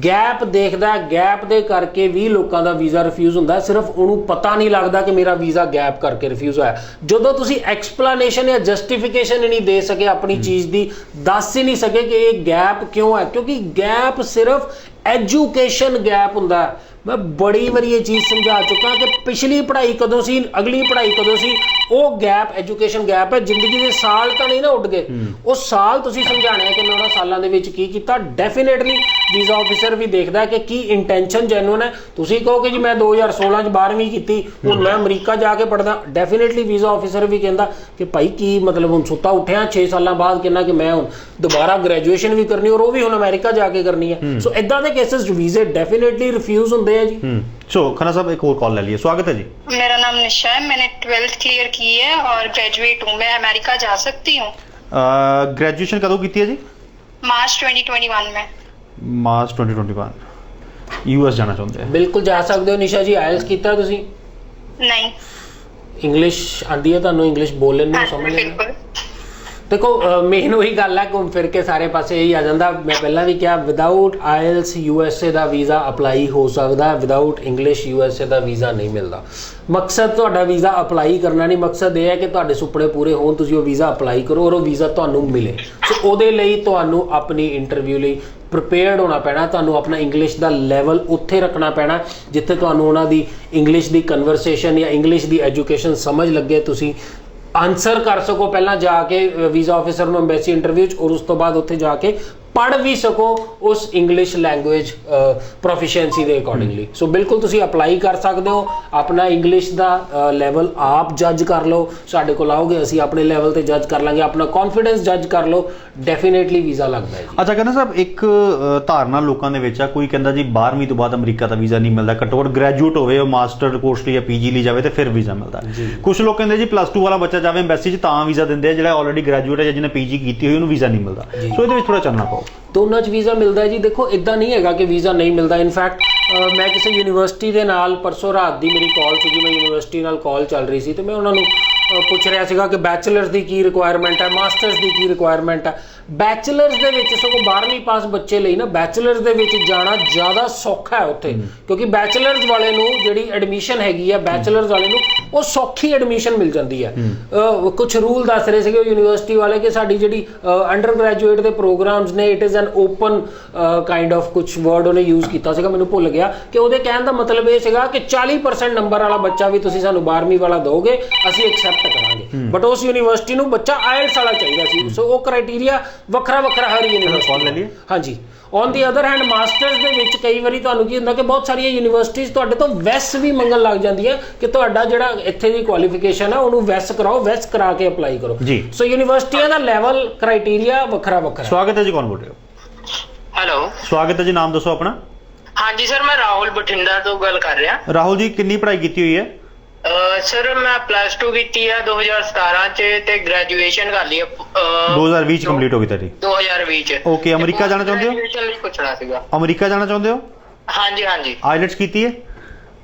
ਗੈਪ ਦੇਖਦਾ, ਗੈਪ ਦੇ ਕਰਕੇ ਵੀ ਲੋਕਾਂ ਦਾ ਵੀਜ਼ਾ ਰਿਫਿਊਜ਼ ਹੁੰਦਾ, ਸਿਰਫ ਉਹਨੂੰ ਪਤਾ ਨਹੀਂ ਲੱਗਦਾ ਕਿ ਮੇਰਾ ਵੀਜ਼ਾ ਗੈਪ ਕਰਕੇ ਰਿਫਿਊਜ਼ ਹੋਇਆ। ਜਦੋਂ ਤੁਸੀਂ ਐਕਸਪਲੇਨੇਸ਼ਨ ਜਾਂ ਜਸਟੀਫਿਕੇਸ਼ਨ ਨਹੀਂ ਦੇ ਸਕੇ ਆਪਣੀ ਚੀਜ਼ ਦੀ, ਦੱਸ ਹੀ ਨਹੀਂ ਸਕੇ ਕਿ ਇਹ ਗੈਪ ਕਿਉਂ ਹੈ, ਕਿਉਂਕਿ ਗੈਪ ਸਿਰਫ ਐਜੂਕੇਸ਼ਨ ਗੈਪ ਹੁੰਦਾ ਹੈ। मैं बड़ी बारी ये चीज़ समझा चुका कि पिछली पढ़ाई कदों सी, अगली पढ़ाई कदों सी, वो गैप एजुकेशन गैप है। जिंदगी के साल तो नहीं ना उठ गए, वो साल तुसीं समझाने है कि मैं उन्होंने सालों दे विच की कीता। डेफिनेटली वीज़ा ऑफिसर भी देखता है कि की इंटेंशन जैनुअन है। तुसीं कहो कि जी मैं 2016 च 12वीं की, हुण मैं अमरीका जाके पढ़दा, डेफिनेटली वीज़ा ऑफिसर भी कहता कि भाई की मतलब हुण सुत्ता उठिया 6 साल बाद कहना कि मैं हुण दोबारा ग्रैजुएशन भी करनी और वो भी हुण अमेरिका जाके करनी है। सो इदां दे केसेस वीज़े डेफिनेटली रिफ्यूज़ होंदे है जी। सो खन्ना साहब एक और कॉल ले लिए, स्वागत है जी। मेरा नाम निशा है, मैंने 12th क्लियर की है और ग्रेजुएट हूँ। मैं अमेरिका जा सकती हूँ? ग्रेजुएशन कदों की है जी? मार्च 2021 में। मार्च 2021 यूएस जाना चाहते हैं? बिल्कुल जा सकते हो निशा जी। आयल्स कीता तुसीं? नहीं। इंग्लिश आती है तुहानूं? इंग्लिश बोल लेंदे हो, समझ लेंदे हो? बिल्कुल। देखो मेन वही गल है, घूम फिर के सारे पासे यही आ जाता। मैं पहला भी क्या, विदाउट आयल्स यूएसए का वीज़ा अप्लाई हो सकता है, विदाउट इंग्लिश यूएसए का वीज़ा नहीं मिलता। मकसद तुहाडा वीज़ा अप्लाई करना नहीं, मकसद ये है कि तुहाडे सुपने पूरे होण, तुसीं वो वीज़ा अप्लाई करो और वो वीज़ा तुहानूं मिले। सो उहदे लई तुहानूं अपनी इंटरव्यू लई प्रिपेयर्ड होना पैना, तुहानूं अपना इंग्लिश का लैवल उत्थे रखना पैना जिथे तुहानूं उहनां दी इंग्लिश की कन्वरसेशन या इंग्लिश की एजुकेशन समझ लगे, तुसीं आंसर कर सको पहला जाके वीज़ा ऑफिसर में एम्बेसी इंटरव्यू और उस तो बाद उत्थे जाके पढ़ भी सको उस इंग्लिश लैंगुएज प्रोफिशिएंसी के अकॉर्डिंगली। सो बिल्कुल तुसी अप्लाई कर सकते हो, अपना इंग्लिश का लैवल आप जज कर लो, साढ़े को आओगे असी अपने लैवल ते जज कर लांगे, अपना कॉन्फिडेंस जज कर लो, डेफिनेटली वीज़ा लगता है। अच्छा कहना साहब, एक धारणा लोगों के विच आ, कोई कहता जी 12वीं तो बाद अमरीका का वीज़ा नहीं मिलता, घट्टो घट्ट ग्रैजुएट होवे, मास्टर कोर्स या पीजी ली जाए तो फिर वीज़ा मिलता है। कुछ लोग कहते जी +2 वाला बच्चा जाए एम्बेसी च तां वीज़ा दिंदे, जिहड़ा ऑलरेडी ग्रैजुएट है या जिन्हें पीजी की हुई उन्होंने वीज़ा नहीं मिलता। सो इहदे विच थोड़ा चलना पाओ। दोनों च वीज़ा मिलता है जी। देखो इदा नहीं है कि वीज़ा नहीं मिलता। इनफैक्ट मैं किसी यूनिवर्सिटी के नाल परसों रात की मेरी कॉल सी, मैं यूनिवर्सिटी नाल कॉल चल रही थी, तो मैं उन्होंने पुछ रहा सीगा कि बैचलर्स की की रिक्वायरमेंट है, मास्टर्स की की रिक्वायरमेंट है। बैचलर्स दे विच सगों 12वीं पास बच्चे लई ना बैचलर्स दे विच जाना ज़्यादा सौखा है उत्थे, क्योंकि बैचलर्स वाले नूं जिहड़ी एडमिशन हैगी है, बैचलर्स वाले नूं वो सौखी एडमिशन मिल जाती है। कुछ रूल दस रहे थे यूनिवर्सिटी वाले कि साडी जिहड़ी अंडर ग्रैजुएट के प्रोग्राम्स ने, it is an open kind of कुछ वर्ड उन्हें यूज़ किया सीगा, मैनूं भुल गया, कि उहदे कहण दा मतलब ये सीगा कि 40% नंबर वाला बच्चा भी तुसीं सानूं 12वीं वाला दोगे, असीं एक्सैप्ट करांगे। बट उस यूनिवर्सिटी नूं बच्चा आयल्स वाला चाहिए सी। सो वो क्राइटेरिया वखरा हर यूनिवर्सिटी। हाँ जी। On the other hand masters दे विच कई बारी तुहानूं की हुंदा कि बहुत सारिया यूनिवर्सिटीज़ तुहाडे तो वैस भी मंगण लग जांदियां कि तुहाडा जिहड़ा इत्थे दी क्वालिफिकेशन है उहनूं वैस कराओ, वैस करा के अप्लाई करो जी। सो यूनिवर्सिटियां दा लैवल क्राइटेरिया वखरा। स्वागत है जी, कौन बोल रहे हो? हेलो, स्वागत है जी, नाम दसो अपना। हाँ जी सर, मैं राहुल बठिंडा तो गल कर रहा। राहुल जी कितनी पढ़ाई की हुई है? सर मैं +2 की है 2017 च ते ग्रेजुएशन कर ली 2020 कंप्लीट हो गई तेरी? 2020 च। ओके, अमेरिका जाना चाहते हो? ग्रेजुएशन ਲਈ ਪੁੱਛਣਾ ਸੀਗਾ। अमेरिका जाना चाहते हो? हाँ जी, हाँ जी। आइलेट्स की है?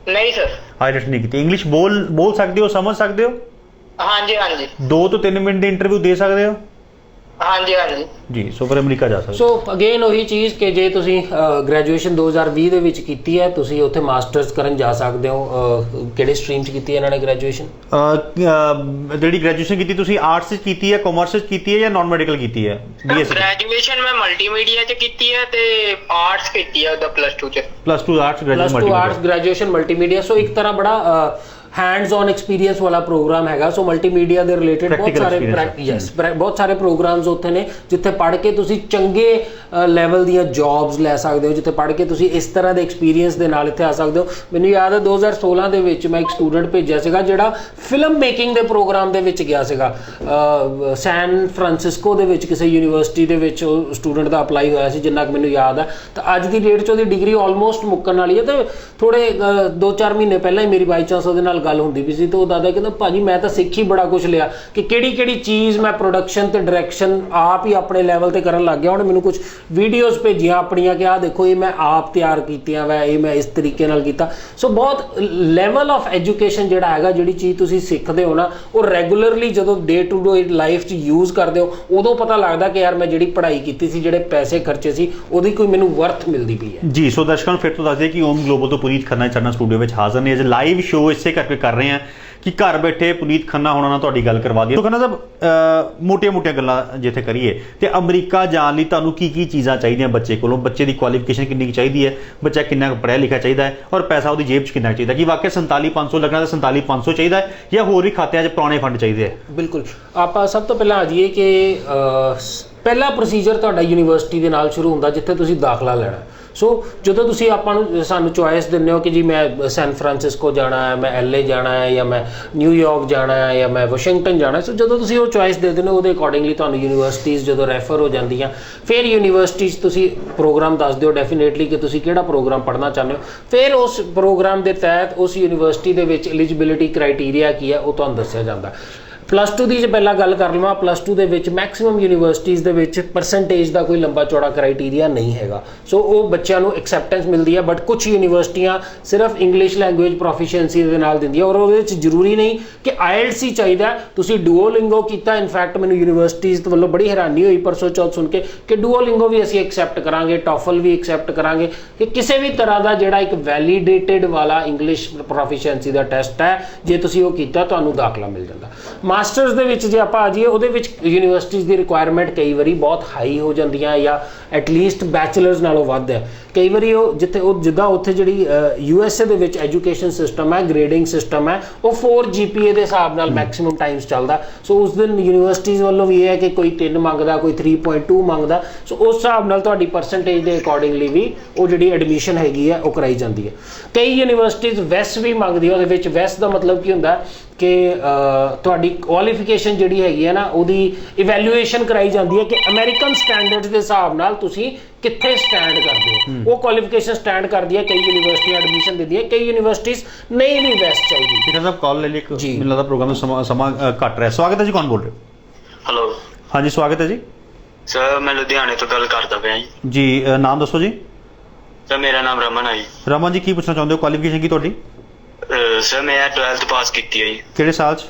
नहीं सर, आइलेट्स नहीं की। इंग्लिश बोल सकते हो, समझ सकते हो? हाँ जी, हाँ जी। 2 ਤੋਂ 3 मिनट ਦੀ इंटरव्यू दे सकते हो? हाँ जी, हाँ जी जी। सो फिर अमेरिका जा सकते। सो अगेन वही चीज़ कि जे तुसी ग्रेजुएशन 2020 ਦੇ ਵਿੱਚ ਕੀਤੀ ਹੈ, ਤੁਸੀਂ ਉੱਥੇ ਮਾਸਟਰਸ ਕਰਨ ਜਾ ਸਕਦੇ ਹੋ। ਕਿਹੜੇ ਸਟਰੀਮ 'ਚ ਕੀਤੀ ਹੈ ਇਹਨਾਂ ਨੇ ग्रेजुएशन? ਜਿਹੜੀ ਗ੍ਰੈਜੂਏਸ਼ਨ ਕੀਤੀ ਤੁਸੀਂ ਆਰਟਸ 'ਚ ਕੀਤੀ ਹੈ, ਕਾਮਰਸ 'ਚ ਕੀਤੀ ਹੈ ਜਾਂ ਨਾਨ ਮੈਡੀਕਲ ਕੀਤੀ ਹੈ? ग्रेजुएशन मैं मल्टीमीडिया च ਕੀਤੀ ਹੈ ਤੇ ਆਰਟਸ ਕੀਤੀ ਹੈ ਉਹਦਾ +2 ਚ। +2 आर्ट्स ग्रेजुएशन मल्टीमीडिया। सो एक तरह बड़ा हैंड्स ऑन एक्सपीरियंस वाला प्रोग्राम हैगा। सो मल्टीमीडिया ਦੇ रिलेटेड बहुत सारे प्रोग्राम्स ਉੱਥੇ ਨੇ ਜਿੱਥੇ ਪੜ੍ਹ ਕੇ ਤੁਸੀਂ ਚੰਗੇ ਲੈਵਲ ਦੀਆਂ ਜੌਬਸ ਲੈ ਸਕਦੇ ਹੋ, ਜਿੱਥੇ ਪੜ੍ਹ ਕੇ ਤੁਸੀਂ ਇਸ ਤਰ੍ਹਾਂ ਦੇ ਐਕਸਪੀਰੀਅੰਸ ਦੇ ਨਾਲ ਇੱਥੇ ਆ ਸਕਦੇ ਹੋ। ਮੈਨੂੰ ਯਾਦ ਹੈ 2016 ਦੇ ਵਿੱਚ ਮੈਂ ਇੱਕ ਸਟੂਡੈਂਟ ਭੇਜਿਆ ਸੀਗਾ ਜਿਹੜਾ ਫਿਲਮ ਮੇਕਿੰਗ ਦੇ ਪ੍ਰੋਗਰਾਮ ਦੇ ਵਿੱਚ ਗਿਆ ਸੀਗਾ ਸੈਨ ਫਰਾਂਸਿਸਕੋ ਦੇ ਵਿੱਚ ਕਿਸੇ ਯੂਨੀਵਰਸਿਟੀ ਦੇ ਵਿੱਚ ਉਹ ਸਟੂਡੈਂਟ ਦਾ ਅਪਲਾਈ ਹੋਇਆ ਸੀ, ਜਿੰਨਾ ਕਿ ਮੈਨੂੰ ਯਾਦ ਹੈ। ਤਾਂ ਅੱਜ ਦੀ ਡੇਟ 'ਚ ਉਹਦੀ ਡਿਗਰੀ ਆਲਮੋਸਟ ਮੁੱਕਣ ਵਾਲੀ ਹੈ, ਤੇ ਥੋੜੇ 2-4 ਮਹੀਨੇ ਪਹਿਲਾਂ ਹੀ ਮੇਰੀ ਬਾਈ ਚਾਂਸ ਉਹਦੇ ਨਾਲ ਗੱਲ ਹੁੰਦੀ ਵੀ ਸੀ ਤੇ ਉਹ ਦਾਦਾ ਕਹਿੰਦਾ ਭਾਜੀ ਮੈਂ ਤਾਂ ਸਿੱਖ ਹੀ ਬੜਾ ਕੁਝ ਲਿਆ ਕਿ ਕਿਹੜੀ ਚੀਜ਼ ਮੈਂ ਪ੍ਰੋਡਕਸ਼ਨ ਤੇ ਡਾਇਰੈਕਸ਼ਨ ਆਪ ਹੀ ਆਪਣੇ ਲੈਵਲ ਤੇ ਕਰਨ ਲੱਗ ਗਿਆ। ਉਹਨੇ ਮੈਨੂੰ ਕੁਝ ਵੀਡੀਓਜ਼ ਭੇਜੀਆਂ ਆਪਣੀਆਂ ਕਿ ਆਹ ਦੇਖੋ ਇਹ ਮੈਂ ਆਪ ਤਿਆਰ ਕੀਤੀਆਂ ਵਾ, ਇਹ ਮੈਂ ਇਸ ਤਰੀਕੇ ਨਾਲ ਕੀਤਾ। ਸੋ ਬਹੁਤ ਲੈਵਲ ਆਫ ਐਜੂਕੇਸ਼ਨ ਜਿਹੜਾ ਹੈਗਾ, ਜਿਹੜੀ ਚੀਜ਼ ਤੁਸੀਂ ਸਿੱਖਦੇ ਹੋ ਨਾ, ਉਹ ਰੈਗੂਲਰਲੀ ਜਦੋਂ ਡੇ ਟੂ ਡੇ ਲਾਈਫ 'ਚ ਯੂਜ਼ ਕਰਦੇ ਹੋ ਉਦੋਂ ਪਤਾ ਲੱਗਦਾ ਕਿ ਯਾਰ ਮੈਂ ਜਿਹੜੀ ਪੜ੍ਹਾਈ ਕੀਤੀ ਸੀ, ਜਿਹੜੇ ਪੈਸੇ ਖਰਚੇ ਸੀ, ਉਹਦੀ ਕੋਈ ਮੈਨੂੰ ਵਰਥ ਮਿਲਦੀ ਪਈ ਹੈ। ਜੀ, ਸੋ ਦਰਸ਼ਕਾਂ ਨੂੰ ਫਿਰ ਤੋਂ ਦੱਸ ਦਈਏ ਕਿ ਓਮ ਗਲੋਬਲ ਤੋਂ ਪੁਨੀਤ ਖੰਨਾ ਚੜਨਾ ਸਟੂਡੀਓ ਵਿੱਚ ਹਾਜ਼ਰ ਨੇ। ਅੱਜ ਲਾਈਵ ਸ਼ੋਅ ਇਸੇ ਕਰਕੇ ਕਰ ਰਹੇ ਹਾਂ ਕਿ ਘਰ ਬੈਠੇ ਪੁਨੀਤ ਖੰਨਾ ਹੋਣਾ ਨਾਲ ਤੁਹਾਡੀ ਗੱਲ ਕਰਵਾ ਦਈਏ। ਸੋ ਖੰਨਾ ਸਾਹਿਬ, ਮੋਟੀਆਂ ਗੱਲਾਂ ਜਿੱਥੇ ਕਰੀਏ ਤੇ ਅਮਰੀਕਾ ਜਾਣ ਲਈ ਤੁਹਾਨੂੰ ਕੀ ਚੀਜ਼ਾਂ ਚਾਹੀਦੀਆਂ ਬੱਚੇ ਕੋਲੋਂ? ਬੱਚੇ ਦੀ ਕੁਆਲੀਫਿਕੇਸ਼ਨ ਕਿੰਨੀ ਚਾਹੀਦੀ ਹੈ, ਬੱਚਾ ਕਿੰਨਾ ਪੜ੍ਹਿਆ ਲਿਖਿਆ ਚਾਹੀਦਾ ਹੈ, ਔਰ ਪੈਸਾ ਉਹਦੀ ਜੇਬ 'ਚ ਕਿੰਨਾ ਚਾਹੀਦਾ? ਕਿ ਵਾਕਿਆ 47,500 ਲੱਗਣਾ ਤਾਂ 47,500 ਚਾਹੀਦਾ ਹੈ ਜਾਂ ਹੋਰ ਵੀ ਖਾਤਿਆਂ 'ਚ ਪੁਰਾਣੇ ਫੰਡ ਚਾਹੀਦੇ ਹੈ? ਬਿਲਕੁਲ, ਆਪਾਂ ਸਭ ਤੋਂ ਪਹਿਲਾਂ ਆ ਜਾਈਏ ਕਿ ਪਹਿਲਾ ਪ੍ਰੋਸੀਜਰ ਤੁਹਾਡਾ ਯੂਨੀਵਰਸਿਟੀ ਦੇ ਨਾਲ ਸ਼ੁਰੂ ਹੁੰਦਾ ਜਿੱਥੇ ਤੁਸੀਂ ਦਾਖਲਾ ਲੈਣਾ। ਸੋ ਜਦੋਂ ਤੁਸੀਂ ਸਾਨੂੰ ਚੋਇਸ ਦਿੰਦੇ ਹੋ ਕਿ ਜੀ ਮੈਂ ਸੈਨ ਫਰਾਂਸਿਸਕੋ ਜਾਣਾ ਹੈ, ਮੈਂ LA ਜਾਣਾ ਹੈ, ਜਾਂ ਮੈਂ ਨਿਊਯਾਰਕ ਜਾਣਾ ਹੈ, ਜਾਂ ਮੈਂ ਵਾਸ਼ਿੰਗਟਨ ਜਾਣਾ ਹੈ, ਸੋ ਜਦੋਂ ਤੁਸੀਂ ਉਹ ਚੋਇਸ ਦੇ ਦਿੰਦੇ ਹੋ ਉਹਦੇ ਅਕੋਰਡਿੰਗਲੀ ਤੁਹਾਨੂੰ ਯੂਨੀਵਰਸਿਟੀਜ਼ ਜਦੋਂ ਰੈਫਰ ਹੋ ਜਾਂਦੀਆਂ, ਫਿਰ ਯੂਨੀਵਰਸਿਟੀ 'ਚ ਤੁਸੀਂ ਪ੍ਰੋਗਰਾਮ ਦੱਸ ਦਿਓ ਡੈਫੀਨੇਟਲੀ ਕਿ ਤੁਸੀਂ ਕਿਹੜਾ ਪ੍ਰੋਗਰਾਮ ਪੜ੍ਹਨਾ ਚਾਹੁੰਦੇ ਹੋ। ਫਿਰ ਉਸ ਪ੍ਰੋਗਰਾਮ ਦੇ ਤਹਿਤ ਉਸ ਯੂਨੀਵਰਸਿਟੀ ਦੇ ਵਿੱਚ ਐਲੀਜੀਬਿਲਿਟੀ ਕ੍ਰਾਈਟੇਰੀਆ ਕੀ ਹੈ ਉਹ ਤੁਹਾਨੂੰ ਦੱਸਿਆ ਜਾਂਦਾ। +2 ਦੀ ਜੇ ਪਹਿਲਾਂ ਗੱਲ ਕਰ ਲਵਾਂ, +2 ਦੇ ਵਿੱਚ ਮੈਕਸਿਮਮ ਯੂਨੀਵਰਸਿਟੀਜ਼ ਦੇ ਵਿੱਚ ਪਰਸੈਂਟੇਜ ਦਾ ਕੋਈ ਲੰਬਾ ਚੌੜਾ ਕ੍ਰਾਈਟੇਰੀਆ ਨਹੀਂ ਹੈਗਾ। ਸੋ ਉਹ ਬੱਚਿਆਂ ਨੂੰ ਐਕਸੈਪਟੈਂਸ ਮਿਲਦੀ ਹੈ, ਬਟ ਕੁਝ ਯੂਨੀਵਰਸਿਟੀਆਂ ਸਿਰਫ ਇੰਗਲਿਸ਼ ਲੈਂਗੁਏਜ ਪ੍ਰੋਫੀਸ਼ੀਐਂਸੀ ਦੇ ਨਾਲ ਦਿੰਦੀਆਂ, ਔਰ ਉਹਦੇ ਵਿੱਚ ਜ਼ਰੂਰੀ ਨਹੀਂ ਕਿ IELTS ਹੀ ਚਾਹੀਦਾ। ਤੁਸੀਂ ਡੂਓਲਿੰਗੋ ਕੀਤਾ, ਇਨਫੈਕਟ ਮੈਨੂੰ ਯੂਨੀਵਰਸਿਟੀਜ਼ ਤੋਂ ਵੱਲੋਂ ਬੜੀ ਹੈਰਾਨੀ ਹੋਈ ਪਰਸੋਂ ਚੌਥ ਸੁਣ ਕੇ ਕਿ ਡੂਓਲਿੰਗੋ ਵੀ ਅਸੀਂ ਐਕਸੈਪਟ ਕਰਾਂਗੇ, ਟੋਫਲ ਵੀ ਐਕਸੈਪਟ ਕਰਾਂਗੇ, ਕਿ ਕਿਸੇ ਵੀ ਤਰ੍ਹਾਂ ਦਾ ਜਿਹੜਾ ਇੱਕ ਵੈਲੀਡੇਟਡ ਵਾਲਾ ਇੰਗਲਿਸ਼ ਪ੍ਰੋਫੀਸ਼ੀਐਂਸੀ ਦਾ ਟੈਸਟ ਹੈ, ਜੇ ਤੁਸੀਂ ਉਹ ਕੀਤਾ ਤੁਹਾਨੂੰ ਦਾਖਲਾ ਮਿਲ ਜਾਂਦਾ। ਮਾਸਟਰਸ ਦੇ ਵਿੱਚ ਜੇ ਆਪਾਂ ਆ ਜਾਈਏ, ਉਹਦੇ ਵਿੱਚ ਯੂਨੀਵਰਸਿਟੀਜ਼ ਦੀ ਰਿਕੁਆਇਰਮੈਂਟ ਕਈ ਵਾਰੀ ਬਹੁਤ ਹਾਈ ਹੋ ਜਾਂਦੀਆਂ ਜਾਂ ਐਟਲੀਸਟ ਬੈਚਲਰਸ ਨਾਲੋਂ ਵੱਧ ਹੈ। ਕਈ ਵਾਰੀ ਉਹ ਜਿੱਦਾਂ ਉੱਥੇ ਜਿਹੜੀ USA ਦੇ ਵਿੱਚ ਐਜੂਕੇਸ਼ਨ ਸਿਸਟਮ ਹੈ, ਗ੍ਰੇਡਿੰਗ ਸਿਸਟਮ ਹੈ, ਉਹ 4 GPA ਦੇ ਹਿਸਾਬ ਨਾਲ ਮੈਕਸਿਮਮ ਟਾਈਮਸ ਚੱਲਦਾ। ਸੋ ਉਸ ਦਿਨ ਯੂਨੀਵਰਸਿਟੀਜ਼ ਵੱਲੋਂ ਵੀ ਇਹ ਹੈ ਕਿ ਕੋਈ 3 ਮੰਗਦਾ, ਕੋਈ 3.2 ਮੰਗਦਾ। ਸੋ ਉਸ ਹਿਸਾਬ ਨਾਲ ਤੁਹਾਡੀ ਪਰਸੈਂਟੇਜ ਦੇ ਅਕੋਰਡਿੰਗਲੀ ਵੀ ਉਹ ਜਿਹੜੀ ਐਡਮਿਸ਼ਨ ਹੈਗੀ ਹੈ ਉਹ ਕਰਾਈ ਜਾਂਦੀ ਹੈ। ਕਈ ਯੂਨੀਵਰਸਿਟੀਜ਼ ਵੈਸ ਵੀ ਮੰਗਦੀ ਹੈ। ਉਹਦੇ ਵਿੱਚ ਵੈਸ ਦਾ ਮਤਲਬ ਕੀ ਹੁੰਦਾ ਕਿ ਤੁਹਾਡੀ ਕੁਆਲੀਫਿਕੇਸ਼ਨ ਜਿਹੜੀ ਹੈਗੀ ਹੈ ਨਾ, ਉਹਦੀ ਇਵੈਲੂਏਸ਼ਨ ਕਰਾਈ ਜਾਂਦੀ ਹੈ ਕਿ ਅਮਰੀਕਨ ਸਟੈਂਡਰਡਸ ਦੇ ਹਿਸਾਬ ਨਾਲ ਤੁਸੀਂ ਕਿੱਥੇ ਸਟੈਂਡ ਕਰਦੇ ਹੋ। ਉਹ ਕੁਆਲੀਫਿਕੇਸ਼ਨ ਸਟੈਂਡ ਕਰਦੀ ਹੈ। ਕਈ ਯੂਨੀਵਰਸਿਟੀਆਂ ਐਡਮਿਸ਼ਨ ਦਿੰਦੀਆਂ, ਕਈ ਯੂਨੀਵਰਸਿਟੀਜ਼ ਨਹੀਂ ਵੀ ਵੈਸਟ ਚਾਹੀਦੀ। ਠੀਕ ਹੈ ਸਾਹਿਬ, ਕਾਲ ਲੈ ਲਈ। ਮੈਨੂੰ ਲੱਗਦਾ ਪ੍ਰੋਗਰਾਮ ਦਾ ਸਮਾਂ ਘੱਟ ਰਿਹਾ। ਸਵਾਗਤ ਹੈ ਜੀ, ਕੌਣ ਬੋਲ ਰਹੇ ਹੋ? ਹੈਲੋ, ਹਾਂਜੀ ਸਵਾਗਤ ਹੈ ਜੀ। ਸਰ ਮੈਂ ਲੁਧਿਆਣੇ ਤੋਂ ਗੱਲ ਕਰਦਾ ਪਿਆ ਜੀ। ਜੀ, ਨਾਮ ਦੱਸੋ ਜੀ। ਸਰ ਮੇਰਾ ਨਾਮ ਰਮਨ ਹੈ ਜੀ। ਰਮਨ ਜੀ, ਕੀ ਪੁੱਛਣਾ ਚਾਹੁੰਦੇ ਹੋ? ਕੁਆਲੀਫਿਕੇਸ਼ਨ ਕੀ ਤੁਹਾਡੀ? ਸਰ ਮੈਂ 12th ਪਾਸ ਕੀਤੀ ਹੈ ਜੀ। ਕਿਹੜੇ ਸਾਲ 'ਚ?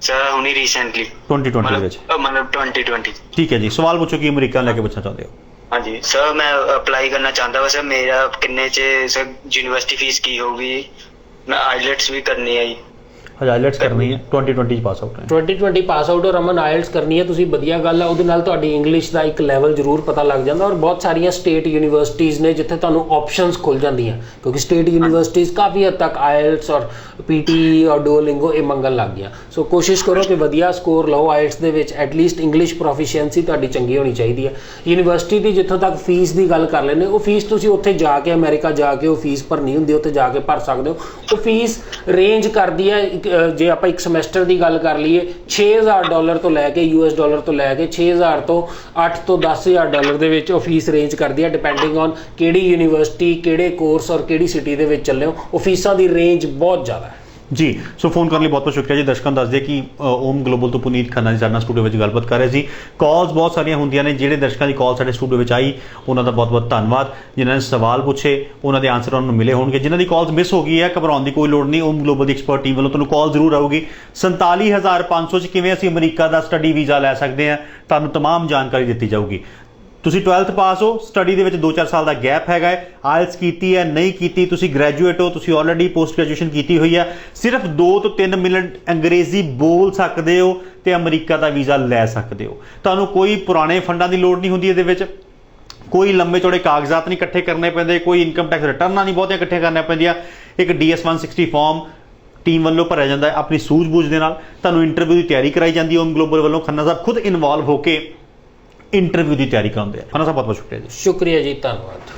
ਸਰ ਹੁਣੀ ਰੀਸੈਂਟਲੀ 2020 ਦੇ ਵਿੱਚ। ਮਤਲਬ 2020। ਠੀਕ ਹੈ ਜੀ, ਸਵਾਲ ਪੁੱਛੋ ਕੀ ਅਮਰੀਕਾ ਲੈ ਕੇ ਪੁੱਛਣਾ ਚਾਹੁੰਦੇ ਹੋ? ਹਾਂਜੀ ਸਰ, ਮੈਂ ਅਪਲਾਈ ਕਰਨਾ ਚਾਹੁੰਦਾ ਵਾ। ਸਰ ਮੇਰਾ ਕਿੰਨੇ 'ਚ ਸਰ ਯੂਨੀਵਰਸਿਟੀ ਫੀਸ ਕੀ ਹੋਊਗੀ? ਮੈਂ IELTS ਵੀ ਕਰਨੀ ਹੈ ਜੀ। IELTS ਕਰਨੀ ਹੈ। 2020 ਚ ਪਾਸ ਆਊਟ ਹੈ। 2020 ਪਾਸ ਆਊਟ, ਔਰ ਰਮਨ IELTS ਕਰਨੀ ਹੈ ਤੁਸੀਂ, ਵਧੀਆ ਗੱਲ ਹੈ। ਉਹਦੇ ਨਾਲ ਤੁਹਾਡੀ ਇੰਗਲਿਸ਼ ਦਾ ਇੱਕ ਲੈਵਲ ਜ਼ਰੂਰ ਪਤਾ ਲੱਗ ਜਾਂਦਾ। ਔਰ ਬਹੁਤ ਸਾਰੀਆਂ ਸਟੇਟ ਯੂਨੀਵਰਸਿਟੀਜ਼ ਨੇ ਜਿੱਥੇ ਤੁਹਾਨੂੰ ਆਪਸ਼ਨਸ ਖੁੱਲ ਜਾਂਦੀਆਂ, ਕਿਉਂਕਿ ਸਟੇਟ ਯੂਨੀਵਰਸਿਟੀਜ਼ ਕਾਫੀ ਹੱਦ ਤੱਕ IELTS ਔਰ PT ਔਰ ਡੂਓਲਿੰਗੋ ਇਹ ਮੰਗਣ ਲੱਗ ਗਈਆਂ। ਸੋ ਕੋਸ਼ਿਸ਼ ਕਰੋ ਕਿ ਵਧੀਆ ਸਕੋਰ ਲਓ IELTS ਦੇ ਵਿੱਚ। ਐਟਲੀਸਟ ਇੰਗਲਿਸ਼ ਪ੍ਰੋਫੀਸ਼ੀਐਂਸੀ ਤੁਹਾਡੀ ਚੰਗੀ ਹੋਣੀ ਚਾਹੀਦੀ ਹੈ। ਯੂਨੀਵਰਸਿਟੀ ਦੀ ਜਿੱਥੋਂ ਤੱਕ ਫੀਸ ਦੀ ਗੱਲ ਕਰ ਲੈਂਦੇ, ਉਹ ਫੀਸ ਤੁਸੀਂ ਉੱਥੇ ਜਾ ਕੇ, ਅਮਰੀਕਾ ਜਾ ਕੇ ਉਹ ਫੀਸ ਭਰਨੀ ਹੁੰਦੀ, ਉੱਥੇ ਜਾ ਕੇ ਭਰ ਸਕਦੇ ਹੋ। ਉਹ ਫੀਸ ਰੇਂਜ ਕਰਦੀ ਹੈ। ਜੇ ਆਪਾਂ ਇੱਕ ਸਮੈਸਟਰ ਦੀ ਗੱਲ ਕਰ ਲਈਏ, $6,000 ਤੋਂ ਲੈ ਕੇ $6000 ਤੋਂ ਲੈ ਕੇ 6000 ਤੋਂ 8 ਤੋਂ $10,000 ਦੇ ਵਿੱਚ ਉਹ ਫੀਸ ਰੇਂਜ ਕਰਦੀ ਹੈ, ਡਿਪੈਂਡਿੰਗ ਔਨ ਕਿਹੜੀ ਯੂਨੀਵਰਸਿਟੀ, ਕਿਹੜੇ ਕੋਰਸ ਔਰ ਕਿਹੜੀ ਸਿਟੀ ਦੇ ਵਿੱਚ ਚੱਲੇ ਹੋ। ਉਹ ਫੀਸਾਂ ਦੀ ਰੇਂਜ ਬਹੁਤ ਜ਼ਿਆਦਾ ਹੈ। ਜੀ, ਸੋ ਫੋਨ ਕਰਨ ਲਈ ਬਹੁਤ ਬਹੁਤ ਸ਼ੁਕਰੀਆ ਜੀ। ਦਰਸ਼ਕਾਂ ਨੂੰ ਦੱਸ ਦਈਏ ਕਿ ਓਮ ਗਲੋਬਲ ਤੋਂ ਪੁਨੀਤ ਖੰਨਾ ਜੀ ਸਾਡੇ ਨਾਲ ਸਟੂਡੀਓ ਵਿੱਚ ਗੱਲਬਾਤ ਕਰ ਰਹੇ ਸੀ। ਕਾਲਸ ਬਹੁਤ ਸਾਰੀਆਂ ਹੁੰਦੀਆਂ ਨੇ। ਜਿਹੜੇ ਦਰਸ਼ਕਾਂ ਦੀ ਕਾਲ ਸਾਡੇ ਸਟੂਡੀਓ ਵਿੱਚ ਆਈ ਉਹਨਾਂ ਦਾ ਬਹੁਤ ਬਹੁਤ ਧੰਨਵਾਦ। ਜਿਨ੍ਹਾਂ ਨੇ ਸਵਾਲ ਪੁੱਛੇ ਉਹਨਾਂ ਦੇ ਆਨਸਰ ਉਹਨਾਂ ਨੂੰ ਮਿਲੇ ਹੋਣਗੇ। ਜਿਨ੍ਹਾਂ ਦੀ ਕਾਲਸ ਮਿਸ ਹੋ ਗਈ ਹੈ, ਘਬਰਾਉਣ ਦੀ ਕੋਈ ਲੋੜ ਨਹੀਂ। ਓਮ ਗਲੋਬਲ ਦੀ ਐਕਸਪਰਟ ਟੀਮ ਵੱਲੋਂ ਤੁਹਾਨੂੰ ਕਾਲ ਜ਼ਰੂਰ ਆਊਗੀ। 47,500 'ਚ ਕਿਵੇਂ ਅਸੀਂ ਅਮਰੀਕਾ ਦਾ ਸਟੱਡੀ ਵੀਜ਼ਾ ਲੈ ਸਕਦੇ ਹਾਂ, ਤੁਹਾਨੂੰ तमाम ਜਾਣਕਾਰੀ ਦਿੱਤੀ ਜਾਊਗੀ। ਤੁਸੀਂ 12th ਪਾਸ ਹੋ, ਸਟੱਡੀ ਦੇ ਵਿੱਚ 2-4 ਸਾਲ ਦਾ ਗੈਪ ਹੈਗਾ ਹੈ, IELTS ਕੀਤੀ ਹੈ ਨਹੀਂ ਕੀਤੀ, ਤੁਸੀਂ ਗ੍ਰੈਜੂਏਟ ਹੋ, ਤੁਸੀਂ ਆਲਰੇਡੀ ਪੋਸਟ ਗ੍ਰੈਜੂਏਸ਼ਨ ਕੀਤੀ ਹੋਈ ਹੈ, ਸਿਰਫ 2 ਤੋਂ 3 ਮਿੰਟ ਅੰਗਰੇਜ਼ੀ ਬੋਲ ਸਕਦੇ ਹੋ ਤੇ ਅਮਰੀਕਾ ਦਾ ਵੀਜ਼ਾ ਲੈ ਸਕਦੇ ਹੋ। ਤੁਹਾਨੂੰ ਕੋਈ ਪੁਰਾਣੇ ਫੰਡਾਂ ਦੀ ਲੋੜ ਨਹੀਂ ਹੁੰਦੀ ਇਹਦੇ ਵਿੱਚ। ਕੋਈ ਲੰਬੇ ਚੌੜੇ ਕਾਗਜ਼ਾਤ ਨਹੀਂ ਇਕੱਠੇ ਕਰਨੇ ਪੈਂਦੇ, ਕੋਈ ਇਨਕਮ ਟੈਕਸ ਰਿਟਰਨਾਂ ਨਹੀਂ ਬਹੁਤੀਆਂ ਇਕੱਠੀਆਂ ਕਰਨੀਆਂ ਪੈਂਦੀਆਂ। ਇੱਕ DS-160 ਫਾਰਮ ਟੀਮ ਵੱਲੋਂ ਭਰਿਆ ਜਾਂਦਾ ਹੈ ਆਪਣੀ ਸੂਝ-ਬੂਝ ਦੇ ਨਾਲ। ਤੁਹਾਨੂੰ ਇੰਟਰਵਿਊ ਦੀ ਤਿਆਰੀ ਕਰਾਈ ਜਾਂਦੀ ਹੈ ਓਮ ਗਲੋਬਲ ਵੱਲੋਂ। ਖੰਨਾ ਸਾਹਿਬ ਖੁਦ ਇਨਵੋਲਵ ਹੋ ਕੇ ਇੰਟਰਵਿਊ ਦੀ ਤਿਆਰੀ ਕਰਾਉਂਦੇ ਆ। ਖੰਨਾ ਸਾਹਿਬ ਬਹੁਤ ਬਹੁਤ ਸ਼ੁਕਰੀਆ ਜੀ। ਸ਼ੁਕਰੀਆ ਜੀ, ਧੰਨਵਾਦ।